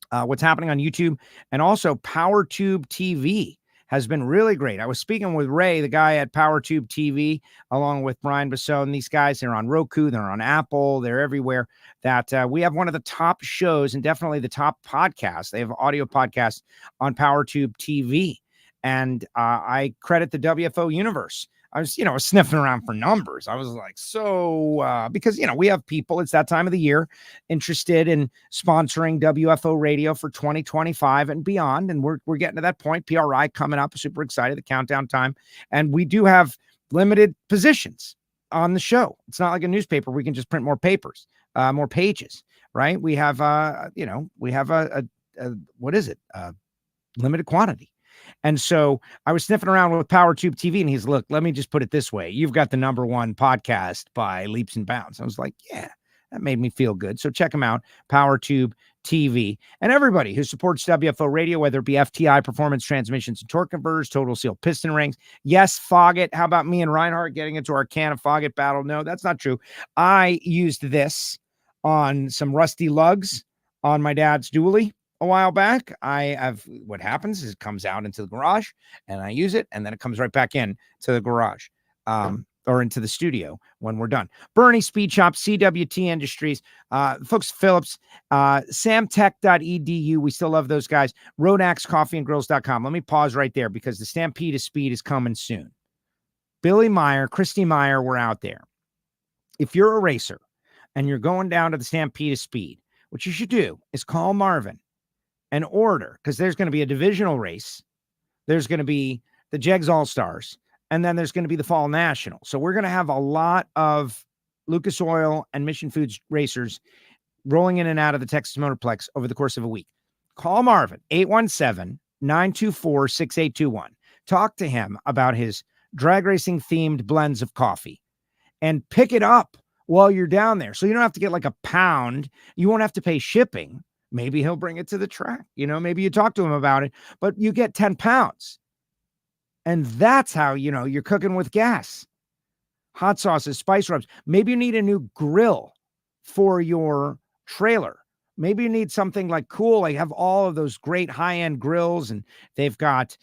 Speaker 4: what's happening on YouTube and also PowerTube TV has been really great. I was speaking with Ray, the guy at PowerTube TV, along with Brian Basso, and these guys, they're on Roku, they're on Apple, they're everywhere, that we have one of the top shows and definitely the top podcasts. They have audio podcasts on PowerTube TV. And I credit the WFO universe. I was, sniffing around for numbers. I was like, because, we have people, it's that time of the year, interested in sponsoring WFO radio for 2025 and beyond. And we're getting to that point. PRI coming up, super excited, the countdown time. And we do have limited positions on the show. It's not like a newspaper. We can just print more papers, more pages, right? We have, limited quantity. And so I was sniffing around with PowerTube TV, and he's, look, let me just put it this way. You've got the #1 podcast by leaps and bounds. I was like, yeah, that made me feel good. So check them out, PowerTube TV. And everybody who supports WFO Radio, whether it be FTI, Performance Transmissions and Torque Converters, Total Seal Piston Rings. Yes, Foggett. How about me and Reinhart getting into our can of Foggett battle? No, that's not true. I used this on some rusty lugs on my dad's dually a while back. What happens is it comes out into the garage and I use it, and then it comes right back in to the garage or into the studio when we're done. Bernie Speed Shop, CWT Industries, folks, Phillips, samtech.edu. We still love those guys. RodaxCoffeeandGrills.com. Let me pause right there because the Stampede of Speed is coming soon. Billy Meyer, Christy Meyer, we're out there. If you're a racer and you're going down to the Stampede of Speed, what you should do is call Marvin and order, because there's going to be a divisional race. There's going to be the Jegs All-Stars, and then there's going to be the Fall National. So we're going to have a lot of Lucas Oil and Mission Foods racers rolling in and out of the Texas Motorplex over the course of a week. Call Marvin, 817-924-6821. Talk to him about his drag racing themed blends of coffee and pick it up while you're down there. So you don't have to get like a pound. You won't have to pay shipping. Maybe he'll bring it to the track. Maybe you talk to him about it, but you get 10 pounds. And that's how, you're cooking with gas. Hot sauces, spice rubs. Maybe you need a new grill for your trailer. Maybe you need something like cool. They have all of those great high-end grills, and they've got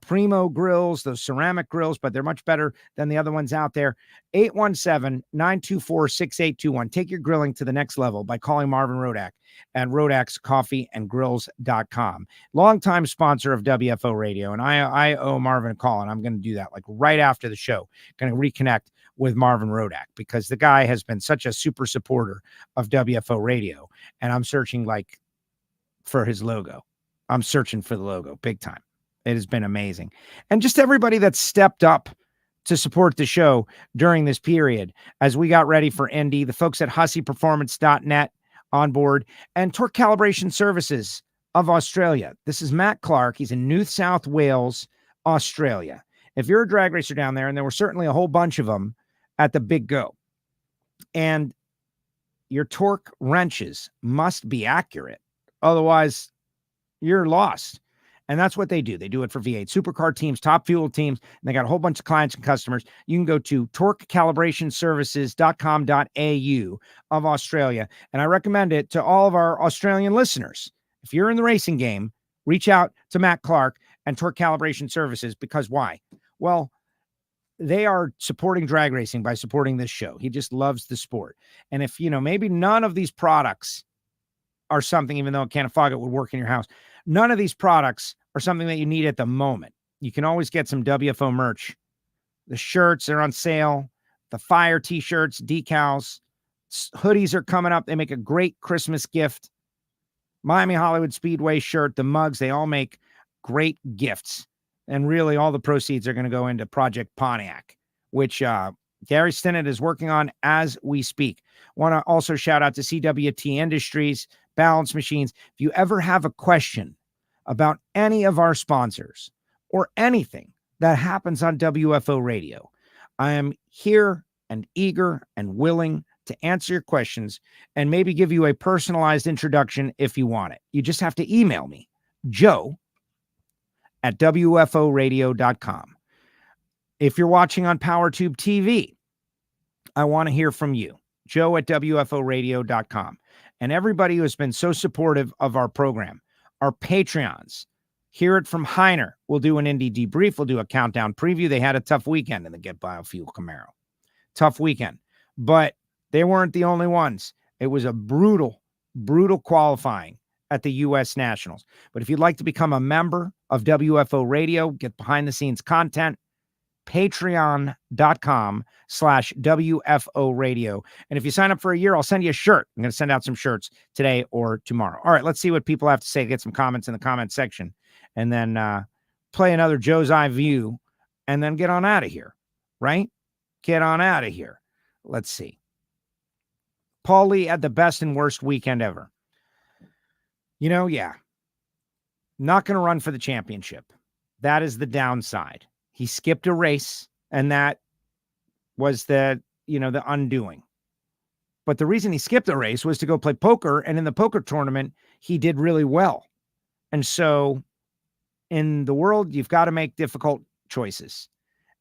Speaker 4: Primo grills, those ceramic grills, but they're much better than the other ones out there. 817-924-6821. Take your grilling to the next level by calling Marvin Rodak at RodaxCoffeeandGrills.com. Longtime sponsor of WFO Radio, and I owe Marvin a call, and I'm going to do that like right after the show. Going to reconnect with Marvin Rodak because the guy has been such a super supporter of WFO Radio, and I'm searching for his logo. I'm searching for the logo big time. It has been amazing. And just everybody that stepped up to support the show during this period as we got ready for Indy, the folks at HusseyPerformance.net on board, and Torque Calibration Services of Australia. This is Matt Clark. He's in New South Wales, Australia. If you're a drag racer down there, and there were certainly a whole bunch of them at the Big Go, and your torque wrenches must be accurate. Otherwise, you're lost. And that's what they do. They do it for V8 supercar teams, top fuel teams, and they got a whole bunch of clients and customers. You can go to torquecalibrationservices.com.au of Australia. And I recommend it to all of our Australian listeners. If you're in the racing game, reach out to Matt Clark and Torque Calibration Services, because why? Well, they are supporting drag racing by supporting this show. He just loves the sport. And if, maybe none of these products are something, even though a can of Fog It would work in your house, none of these products are something that you need at the moment. You can always get some WFO merch. The shirts are on sale. The fire t-shirts, decals, hoodies are coming up. They make a great Christmas gift. Miami Hollywood Speedway shirt, the mugs, they all make great gifts. And really all the proceeds are going to go into Project Pontiac, which Gary Stinnett is working on as we speak. Want to also shout out to CWT Industries, Balance Machines. If you ever have a question about any of our sponsors or anything that happens on WFO Radio, I am here and eager and willing to answer your questions and maybe give you a personalized introduction if you want it. You just have to email me, joe@wforadio.com. If you're watching on PowerTube TV, I want to hear from you, joe@wforadio.com. And everybody who has been so supportive of our program, our Patreons. Hear it from Heiner. We'll do an Indy debrief. We'll do a countdown preview. They had a tough weekend in the Get Biofuel Camaro. Tough weekend. But they weren't the only ones. It was a brutal qualifying at the U.S. Nationals. But if you'd like to become a member of WFO Radio, get behind the scenes content, patreon.com/WFO Radio. And if you sign up for a year, I'll send you a shirt. I'm going to send out some shirts today or tomorrow. All right, let's see what people have to say. Get some comments in the comment section. And then play another Joe's Eye View, and then get on out of here, right? Get on out of here. Let's see. Paul Lee had the best and worst weekend ever. Yeah. Not going to run for the championship. That is the downside. He skipped a race, and that was the undoing. But the reason he skipped a race was to go play poker, and in the poker tournament, he did really well. And so in the world, you've got to make difficult choices.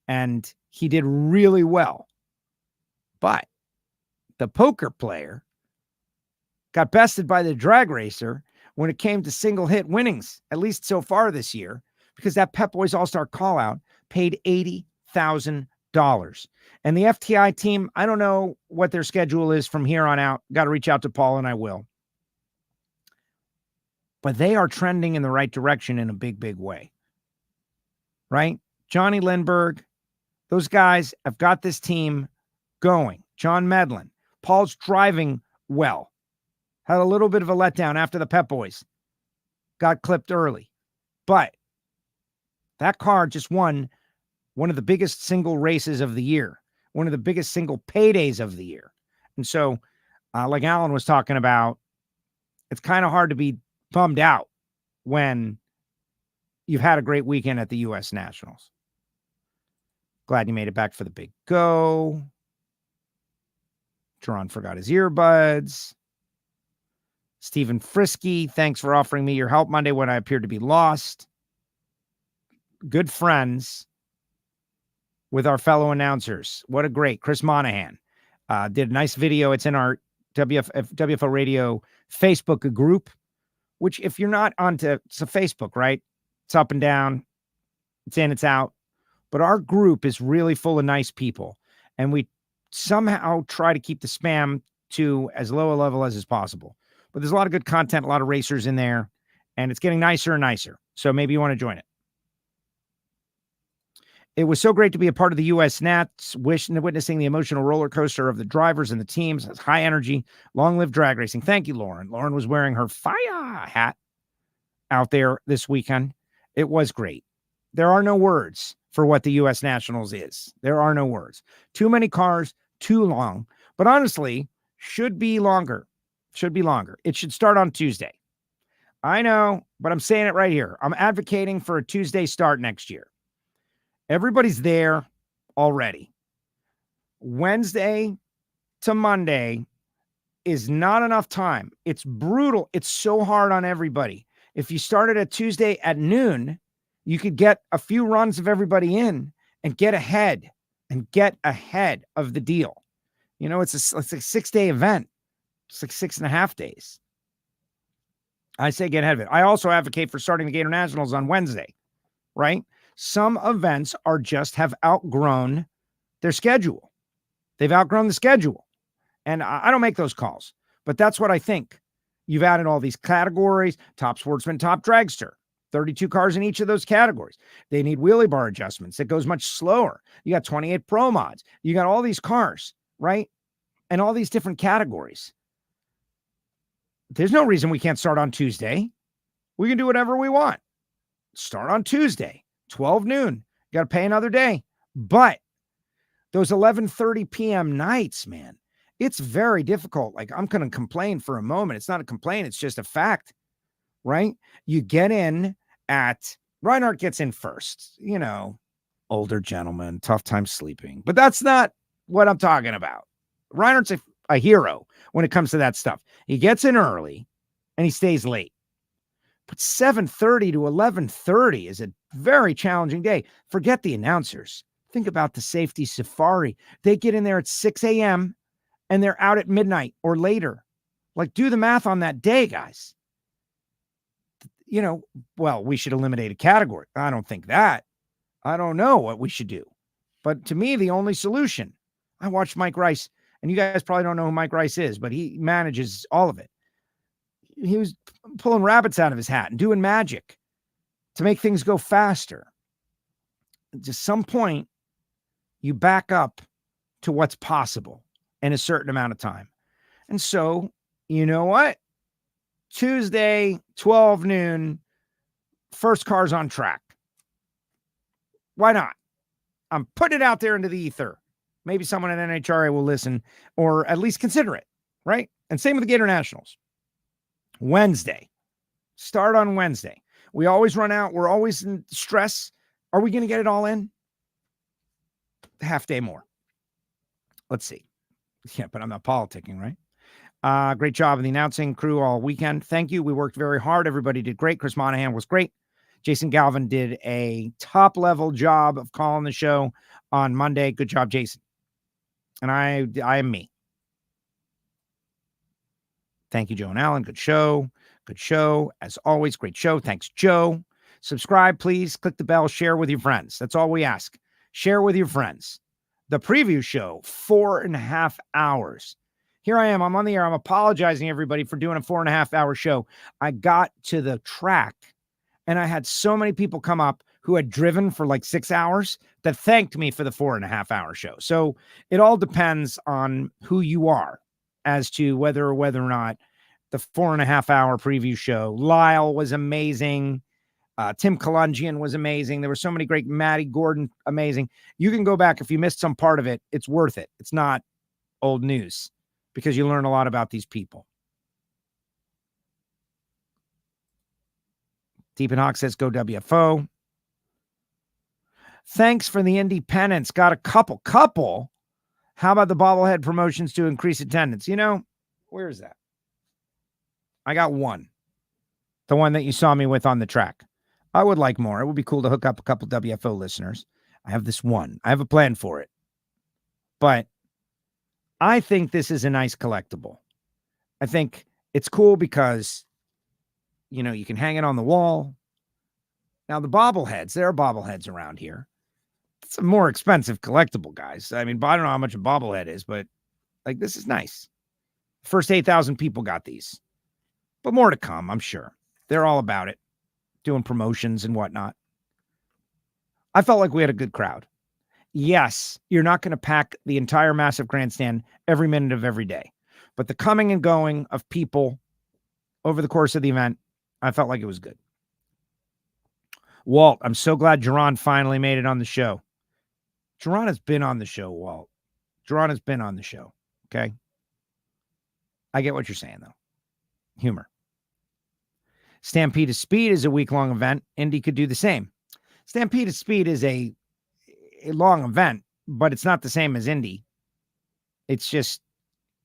Speaker 4: And he did really well. But the poker player got bested by the drag racer when it came to single hit winnings, at least so far this year, because that Pep Boys All-Star call-out paid $80,000. And the FTI team, I don't know what their schedule is from here on out. Got to reach out to Paul, and I will. But they are trending in the right direction in a big, big way. Right? Johnny Lindbergh, those guys have got this team going. John Medlin. Paul's driving well. Had a little bit of a letdown after the Pep Boys got clipped early. But that car just won one of the biggest single races of the year. One of the biggest single paydays of the year. And so, like Allen was talking about, it's kind of hard to be bummed out when you've had a great weekend at the U.S. Nationals. Glad you made it back for the big go. Jerron forgot his earbuds. Stephen Frisky, thanks for offering me your help Monday when I appeared to be lost. Good friends with our fellow announcers. What a great Chris Monahan did a nice video. It's in our WFO Radio Facebook group, which if you're not onto, it's a Facebook, right? It's up and down. It's in, it's out. But our group is really full of nice people. And we somehow try to keep the spam to as low a level as is possible. But there's a lot of good content, a lot of racers in there. And it's getting nicer and nicer. So maybe you want to join it. It was so great to be a part of the U.S. Nats, witnessing the emotional roller coaster of the drivers and the teams. It's high energy. Long live drag racing. Thank you, Lauren. Lauren was wearing her fire hat out there this weekend. It was great. There are no words for what the U.S. Nationals is. There are no words. Too many cars, too long. But honestly, should be longer. Should be longer. It should start on Tuesday. I know, but I'm saying it right here. I'm advocating for a Tuesday start next year. Everybody's there already. Wednesday to Monday is not enough time. It's brutal. It's so hard on everybody. If you started at Tuesday at noon, you could get a few runs of everybody in and get ahead of the deal. You know, it's a 6-day event. It's like 6.5 days. I say get ahead of it. I also advocate for starting the Gator Nationals on Wednesday, right? Some events have outgrown their schedule. They've outgrown the schedule. And I don't make those calls, but that's what I think. You've added all these categories, top sportsman, top dragster, 32 cars in each of those categories. They need wheelie bar adjustments. It goes much slower. You got 28 pro mods. You got all these cars, right? And all these different categories. There's no reason we can't start on Tuesday. We can do whatever we want. Start on Tuesday, 12 noon. You got to pay another day. But those 11:30 p.m. nights, man, it's very difficult. Like, I'm going to complain for a moment. It's not a complaint. It's just a fact, right? You get in at, Reinhart gets in first, you know, older gentleman, tough time sleeping. But that's not what I'm talking about. Reinhardt's a hero when it comes to that stuff. He gets in early and he stays late. But 7:30 to 11:30 is a very challenging day. Forget the announcers. Think about the safety safari. They get in there at 6 a.m. and they're out at midnight or later. Like, do the math on that day, guys. You know, well, we should eliminate a category. I don't think that. I don't know what we should do. But to me, the only solution, I watched Mike Rice, and you guys probably don't know who Mike Rice is, but he manages all of it. He was pulling rabbits out of his hat and doing magic to make things go faster. At some point, you back up to what's possible in a certain amount of time. And so, you know what? Tuesday, 12 noon, first car's on track. Why not? I'm putting it out there into the ether. Maybe someone at NHRA will listen or at least consider it, right? And same with the Gator Nationals. Wednesday. Start on Wednesday. We always run out. We're always in stress. Are we going to get it all in? Half day more. Let's see. Yeah, but I'm not politicking, right? Great job in the announcing crew all weekend. Thank you. We worked very hard. Everybody did great. Chris Monahan was great. Jason Galvin did a top-level job of calling the show on Monday. Good job, Jason. And I am me. Thank you, Joe and Allen. Good show. Good show. As always, great show. Thanks, Joe. Subscribe, please. Click the bell. Share with your friends. That's all we ask. Share with your friends. The preview show, 4.5 hours. Here I am. I'm on the air. I'm apologizing, everybody, for doing a 4.5 hour show. I got to the track, and I had so many people come up who had driven for like 6 hours that thanked me for the 4.5 hour show. So it all depends on who you are as to whether or not the 4.5 hour preview show. Lyle was amazing. Tim Kalungian was amazing. There were so many great. Maddie Gordon, amazing. You can go back if you missed some part of it. It's worth it. It's not old news because you learn a lot about these people. Deep and Hawk says, go WFO. Thanks for the independents. Got a couple. How about the bobblehead promotions to increase attendance? You know, where is that? I got one. The one that you saw me with on the track. I would like more. It would be cool to hook up a couple WFO listeners. I have this one. I have a plan for it. But I think this is a nice collectible. I think it's cool because, you know, you can hang it on the wall. Now, the bobbleheads, there are bobbleheads around here. It's a more expensive collectible, guys. I mean, I don't know how much a bobblehead is, but like, this is nice. First 8,000 people got these, but more to come, I'm sure. They're all about it, doing promotions and whatnot. I felt like we had a good crowd. Yes, you're not going to pack the entire massive grandstand every minute of every day, but the coming and going of people over the course of the event, I felt like it was good. Walt, I'm so glad Jerron finally made it on the show. Jerron has been on the show, Walt. Jerron has been on the show, okay? I get what you're saying, though. Humor. Stampede to Speed is a week-long event. Indy could do the same. Stampede to Speed is a long event, but it's not the same as Indy. It's just,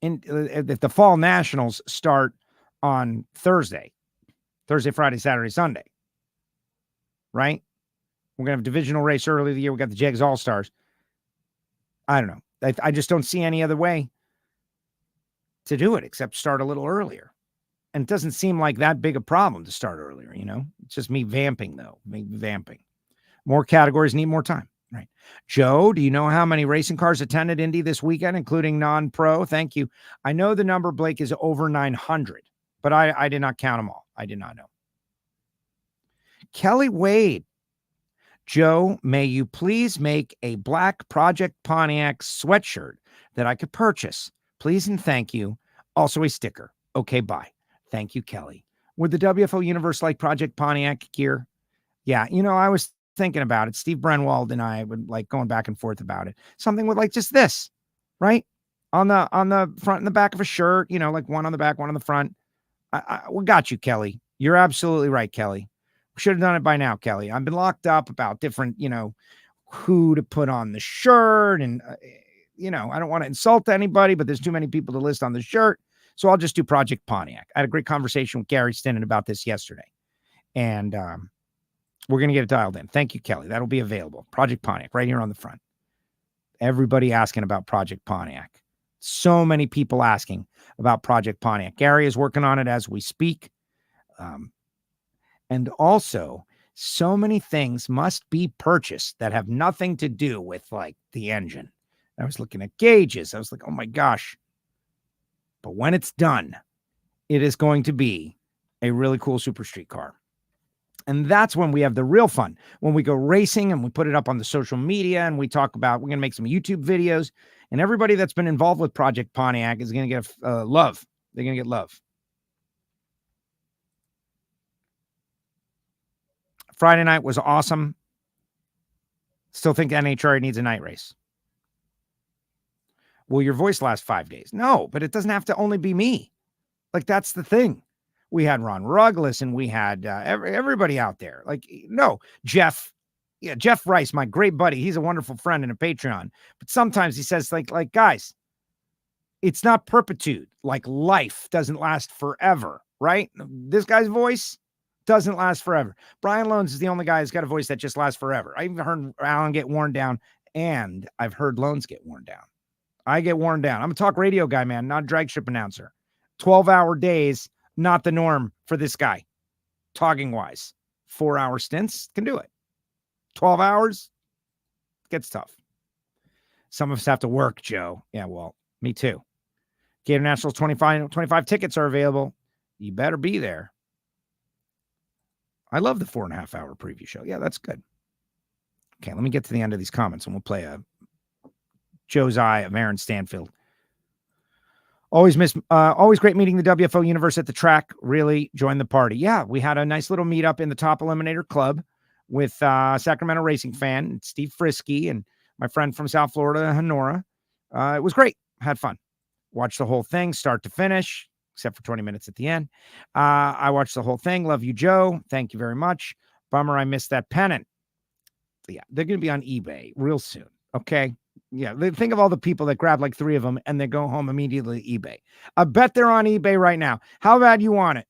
Speaker 4: if the Fall Nationals start on Thursday, Friday, Saturday, Sunday, right? We're going to have a divisional race early in the year. We got the Jegs All-Stars. I don't know. I just don't see any other way to do it except start a little earlier. And it doesn't seem like that big a problem to start earlier, you know? It's just me vamping, though. Me vamping. More categories need more time. Right. Joe, do you know how many racing cars attended Indy this weekend, including non-pro? Thank you. I know the number, Blake, is over 900, but I did not count them all. I did not know. Kelly Wade. Joe, may you please make a black Project Pontiac sweatshirt that I could purchase? Please and thank you. Also a sticker. Okay, bye. Thank you, Kelly. Would the WFO Universe like Project Pontiac gear? Yeah, I was thinking about it. Steve Brenwald and I would like going back and forth about it. Something with like just this, right? On the front and the back of a shirt, like one on the back, one on the front. We got you, Kelly. You're absolutely right, Kelly. We should have done it by now, Kelly. I've been locked up about different, who to put on the shirt. And, I don't want to insult anybody, but there's too many people to list on the shirt. So I'll just do Project Pontiac. I had a great conversation with Gary Stinnen about this yesterday. And we're going to get it dialed in. Thank you, Kelly. That'll be available. Project Pontiac right here on the front. Everybody asking about Project Pontiac. So many people asking about Project Pontiac. Gary is working on it as we speak. And also, so many things must be purchased that have nothing to do with like the engine. I was looking at gauges. I was like, oh my gosh. But when it's done, it is going to be a really cool super street car. And that's when we have the real fun. When we go racing and we put it up on the social media and we talk about, we're going to make some YouTube videos. And everybody that's been involved with Project Pontiac is going to get love. They're going to get love. Friday night was awesome. Still think NHRA needs a night race. Will your voice last 5 days? No, but it doesn't have to only be me. Like, that's the thing. We had Ron Ruggles and we had everybody out there. Like, no, Jeff. Yeah, Jeff Rice, my great buddy. He's a wonderful friend and a Patreon. But sometimes he says, like guys, it's not perpetuity. Like, life doesn't last forever, right? This guy's voice doesn't last forever. Brian Loans is the only guy who's got a voice that just lasts forever. I even heard Allen get worn down, and I've heard Loans get worn down. I get worn down. I'm a talk radio guy, man, not a drag strip announcer. 12-hour days, not the norm for this guy. Talking wise, 4-hour stints can do it. 12 hours gets tough. Some of us have to work, Joe. Yeah, well, me too. Gator Nationals 25 tickets are available. You better be there. I love the 4.5-hour preview show. Yeah, that's good. Okay, let me get to the end of these comments and we'll play a Joe's Eye of Aaron Stanfield. Always great meeting the WFO Universe at the track. Really joined the party. Yeah, we had a nice little meetup in the Top Eliminator Club with Sacramento Racing Fan, Steve Frisky, and my friend from South Florida, Honora. It was great. Had fun. Watched the whole thing, start to finish, except for 20 minutes at the end. I watched the whole thing. Love you, Joe. Thank you very much. Bummer I missed that pennant. Yeah, they're going to be on eBay real soon. Okay. Yeah, think of all the people that grab like 3 of them and they go home immediately to eBay. I bet they're on eBay right now. How bad you want it?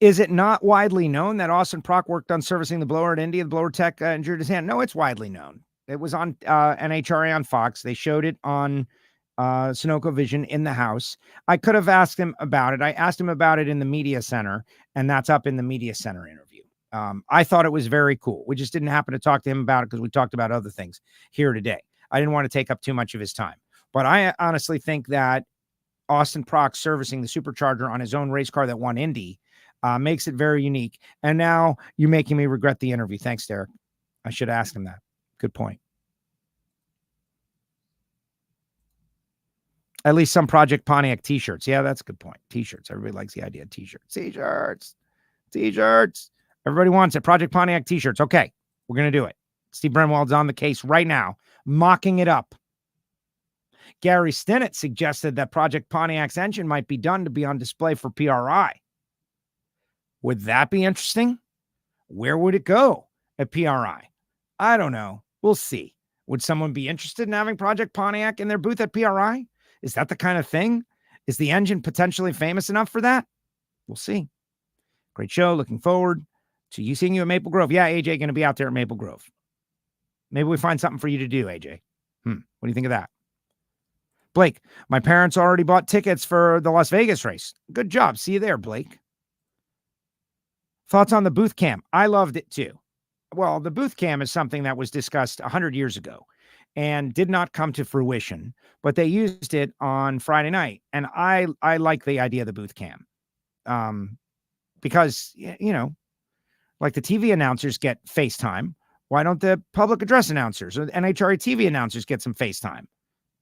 Speaker 4: Is it not widely known that Austin Prock worked on servicing the blower at Indy? The blower tech injured his hand. No, it's widely known. It was on NHRA on Fox. They showed it on Sunoco Vision in the house. I could have asked him about it. I asked him about it in the media center, and that's up in the media center interview. I thought it was very cool. We just didn't happen to talk to him about it because we talked about other things here today. I didn't want to take up too much of his time. But I honestly think that Austin Prock servicing the supercharger on his own race car that won Indy makes it very unique. And now you're making me regret the interview. Thanks, Derek. I should ask him that. Good point. At least some Project Pontiac t-shirts. Yeah, that's a good point. T-shirts. Everybody likes the idea of t-shirts. T-shirts. Everybody wants it. Project Pontiac t-shirts. Okay, we're going to do it. Steve Brenwald's on the case right now, mocking it up. Gary Stinnett suggested that Project Pontiac's engine might be done to be on display for PRI. Would that be interesting? Where would it go at PRI? I don't know. We'll see. Would someone be interested in having Project Pontiac in their booth at PRI? Is that the kind of thing? Is the engine potentially famous enough for that? We'll see. Great show. Looking forward to seeing you at Maple Grove. Yeah, AJ going to be out there at Maple Grove. Maybe we find something for you to do, AJ. What do you think of that? Blake, my parents already bought tickets for the Las Vegas race. Good job. See you there, Blake. Thoughts on the booth cam? I loved it too. Well, the booth cam is something that was discussed 100 years ago and did not come to fruition, but they used it on Friday night. And I like the idea of the booth cam. Because, you know, like the TV announcers get FaceTime. Why don't the public address announcers or the NHRA TV announcers get some FaceTime?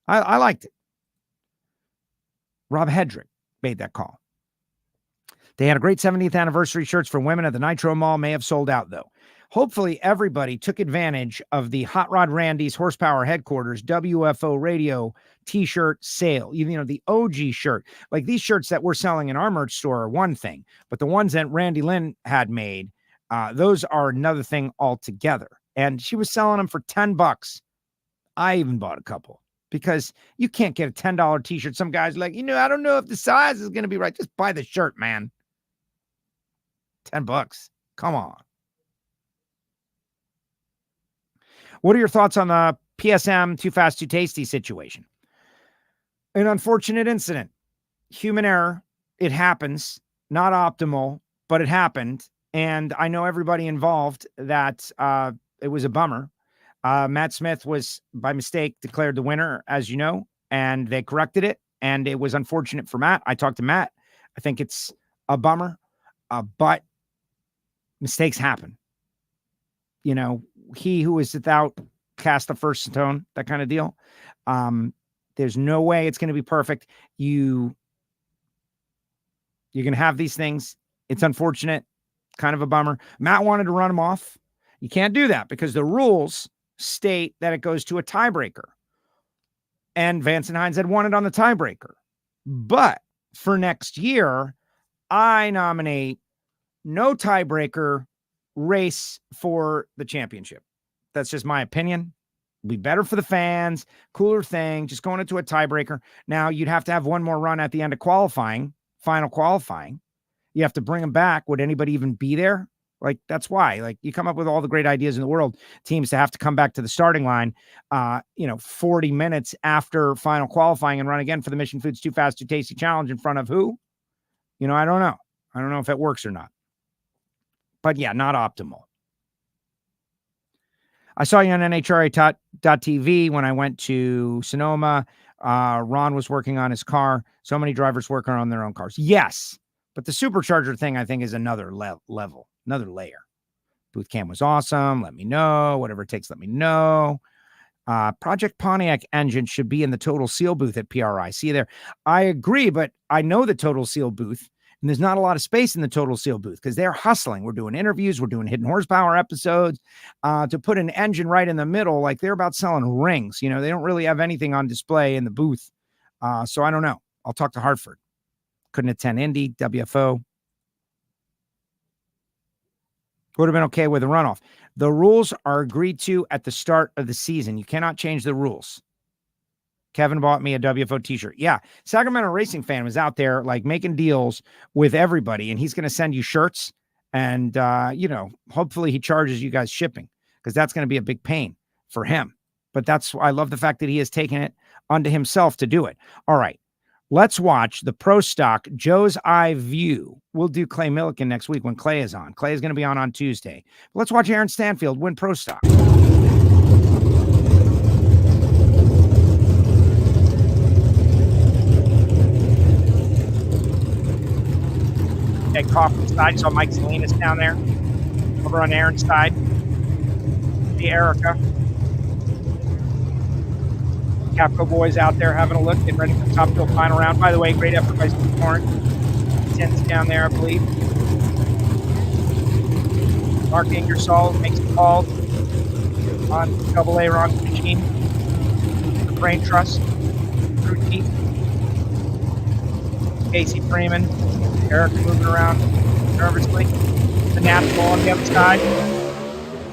Speaker 4: I liked it. Rob Hedrick made that call. They had a great 70th anniversary shirts for women at the Nitro Mall. May have sold out, though. Hopefully, everybody took advantage of the Hot Rod Randy's Horsepower Headquarters WFO Radio t-shirt sale. You know, the OG shirt. Like these shirts that we're selling in our merch store are one thing, but the ones that Randy Lynn had made, those are another thing altogether. And she was selling them for $10. I even bought a couple because you can't get a $10 t-shirt. Some guys are like, you know, I don't know if the size is going to be right. Just buy the shirt, man. $10. Come on. What are your thoughts on the PSM Too Fast, Too Tasty situation? An unfortunate incident. Human error. It happens. Not optimal, but it happened. And I know everybody involved that it was a bummer. Matt Smith was, by mistake, declared the winner, as you know, and they corrected it. And it was unfortunate for Matt. I talked to Matt. I think it's a bummer, but mistakes happen. You know, he who is without cast the first stone, that kind of deal. There's no way it's going to be perfect. You're going to have these things. It's unfortunate, kind of a bummer. Matt wanted to run him off. You can't do that because the rules state that it goes to a tiebreaker. And Vance and Hines had won it on the tiebreaker. But for next year, I nominate no tiebreaker race for the championship. That's just my opinion. It'll be better for the fans, cooler thing, just going into a tiebreaker. Now, you'd have to have one more run at the end of qualifying, final qualifying. You have to bring them back. Would anybody even be there? Like, that's why. Like, you come up with all the great ideas in the world, teams to have to come back to the starting line, 40 minutes after final qualifying and run again for the Mission Foods Too Fast, Too Tasty Challenge in front of who? You know, I don't know. I don't know if it works or not. But yeah, not optimal. I saw you on NHRA.TV when I went to Sonoma. Ron was working on his car. So many drivers working on their own cars. Yes, but the supercharger thing, I think, is another level, another layer. Booth cam was awesome. Let me know. Whatever it takes, let me know. Project Pontiac engine should be in the Total Seal booth at PRI. See you there. I agree, but I know the Total Seal booth. And there's not a lot of space in the Total Seal booth because they're hustling. We're doing interviews. We're doing hidden horsepower episodes to put an engine right in the middle. Like they're about selling rings. You know, they don't really have anything on display in the booth. So I don't know. I'll talk to Hartford. Couldn't attend Indy, WFO. Would have been okay with a runoff. The rules are agreed to at the start of the season. You cannot change the rules. Kevin bought me a WFO t-shirt. Yeah. Sacramento Racing Fan was out there like making deals with everybody, and he's going to send you shirts. And, hopefully he charges you guys shipping because that's going to be a big pain for him. But I love the fact that he has taken it unto himself to do it. All right. Let's watch the Pro Stock Joe's Eye View. We'll do Clay Milliken next week when Clay is on. Clay is going to be on Tuesday. But let's watch Aaron Stanfield win Pro Stock. Kaufman's side. You saw Mike Salinas down there over on Aaron's side. The Erica. Capco boys out there having a look, getting ready for the top field final round. By the way, great effort by Steve Torrence. 10's down there, I believe. Mark Ingersoll makes a call on AA Ron's machine. The Brain Trust. Crew chief. Casey Freeman. Eric moving around nervously. The natural on the other side.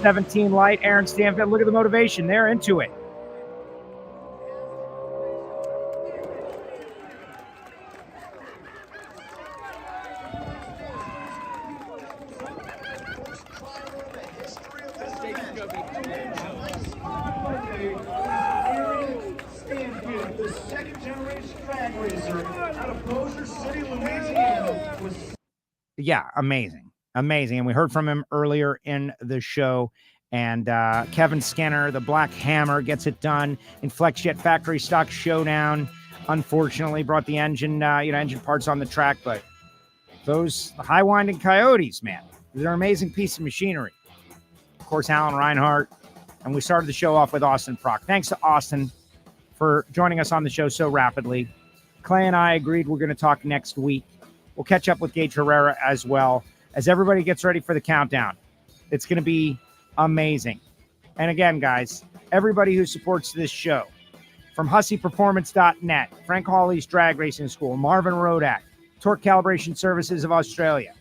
Speaker 4: 17 light. Aaron Stanfield. Look at the motivation. They're into it.
Speaker 6: Aaron Stanfield, the second-generation drag racer out of Bossier City, Louisiana.
Speaker 4: Yeah, amazing. Amazing. And we heard from him earlier in the show. And Kevin Skinner, the Black Hammer, gets it done in Flex Jet Factory Stock Showdown. Unfortunately, brought the engine, engine parts on the track. But those high winding Coyotes, man, they're an amazing piece of machinery. Of course, Allen Reinhardt. And we started the show off with Austin Prock. Thanks to Austin for joining us on the show so rapidly. Clay and I agreed we're going to talk next week. We'll catch up with Gage Herrera as well as everybody gets ready for the countdown. It's going to be amazing. And again, guys, everybody who supports this show, from HusseyPerformance.net, Frank Hawley's Drag Racing School, Marvin Rodak, Torque Calibration Services of Australia,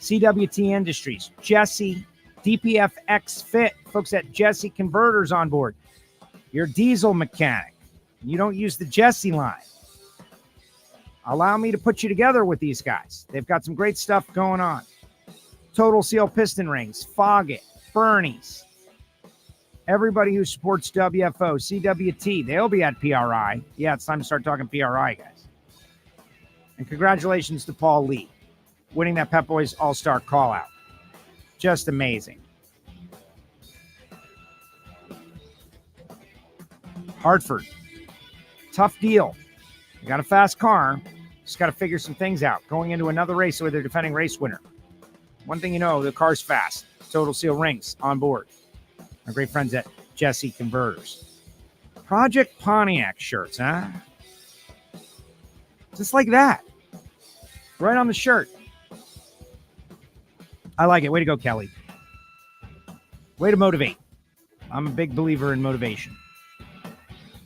Speaker 4: CWT Industries, Jesse, DPFX Fit, folks at Jesse Converters on board. Your diesel mechanic. You don't use the Jesse line. Allow me to put you together with these guys. They've got some great stuff going on. Total Seal Piston Rings, Foggett, Bernie's. Everybody who supports WFO, CWT, they'll be at PRI. Yeah, it's time to start talking PRI, guys. And congratulations to Paul Lee, winning that Pep Boys All-Star call-out. Just amazing. Hartford, tough deal. You got a fast car. Just got to figure some things out. Going into another race where they're defending race winner. One thing you know, the car's fast. Total Seal Rings on board. Our great friends at Jesse Converters. Project Pontiac shirts, huh? Just like that. Right on the shirt. I like it. Way to go, Kelly. Way to motivate. I'm a big believer in motivation.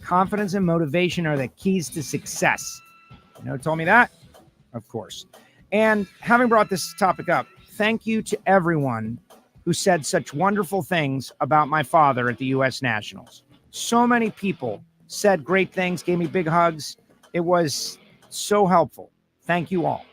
Speaker 4: Confidence and motivation are the keys to success. You know who told me that? Of course. And having brought this topic up, thank you to everyone who said such wonderful things about my father at the U.S. Nationals. So many people said great things, gave me big hugs. It was so helpful. Thank you all.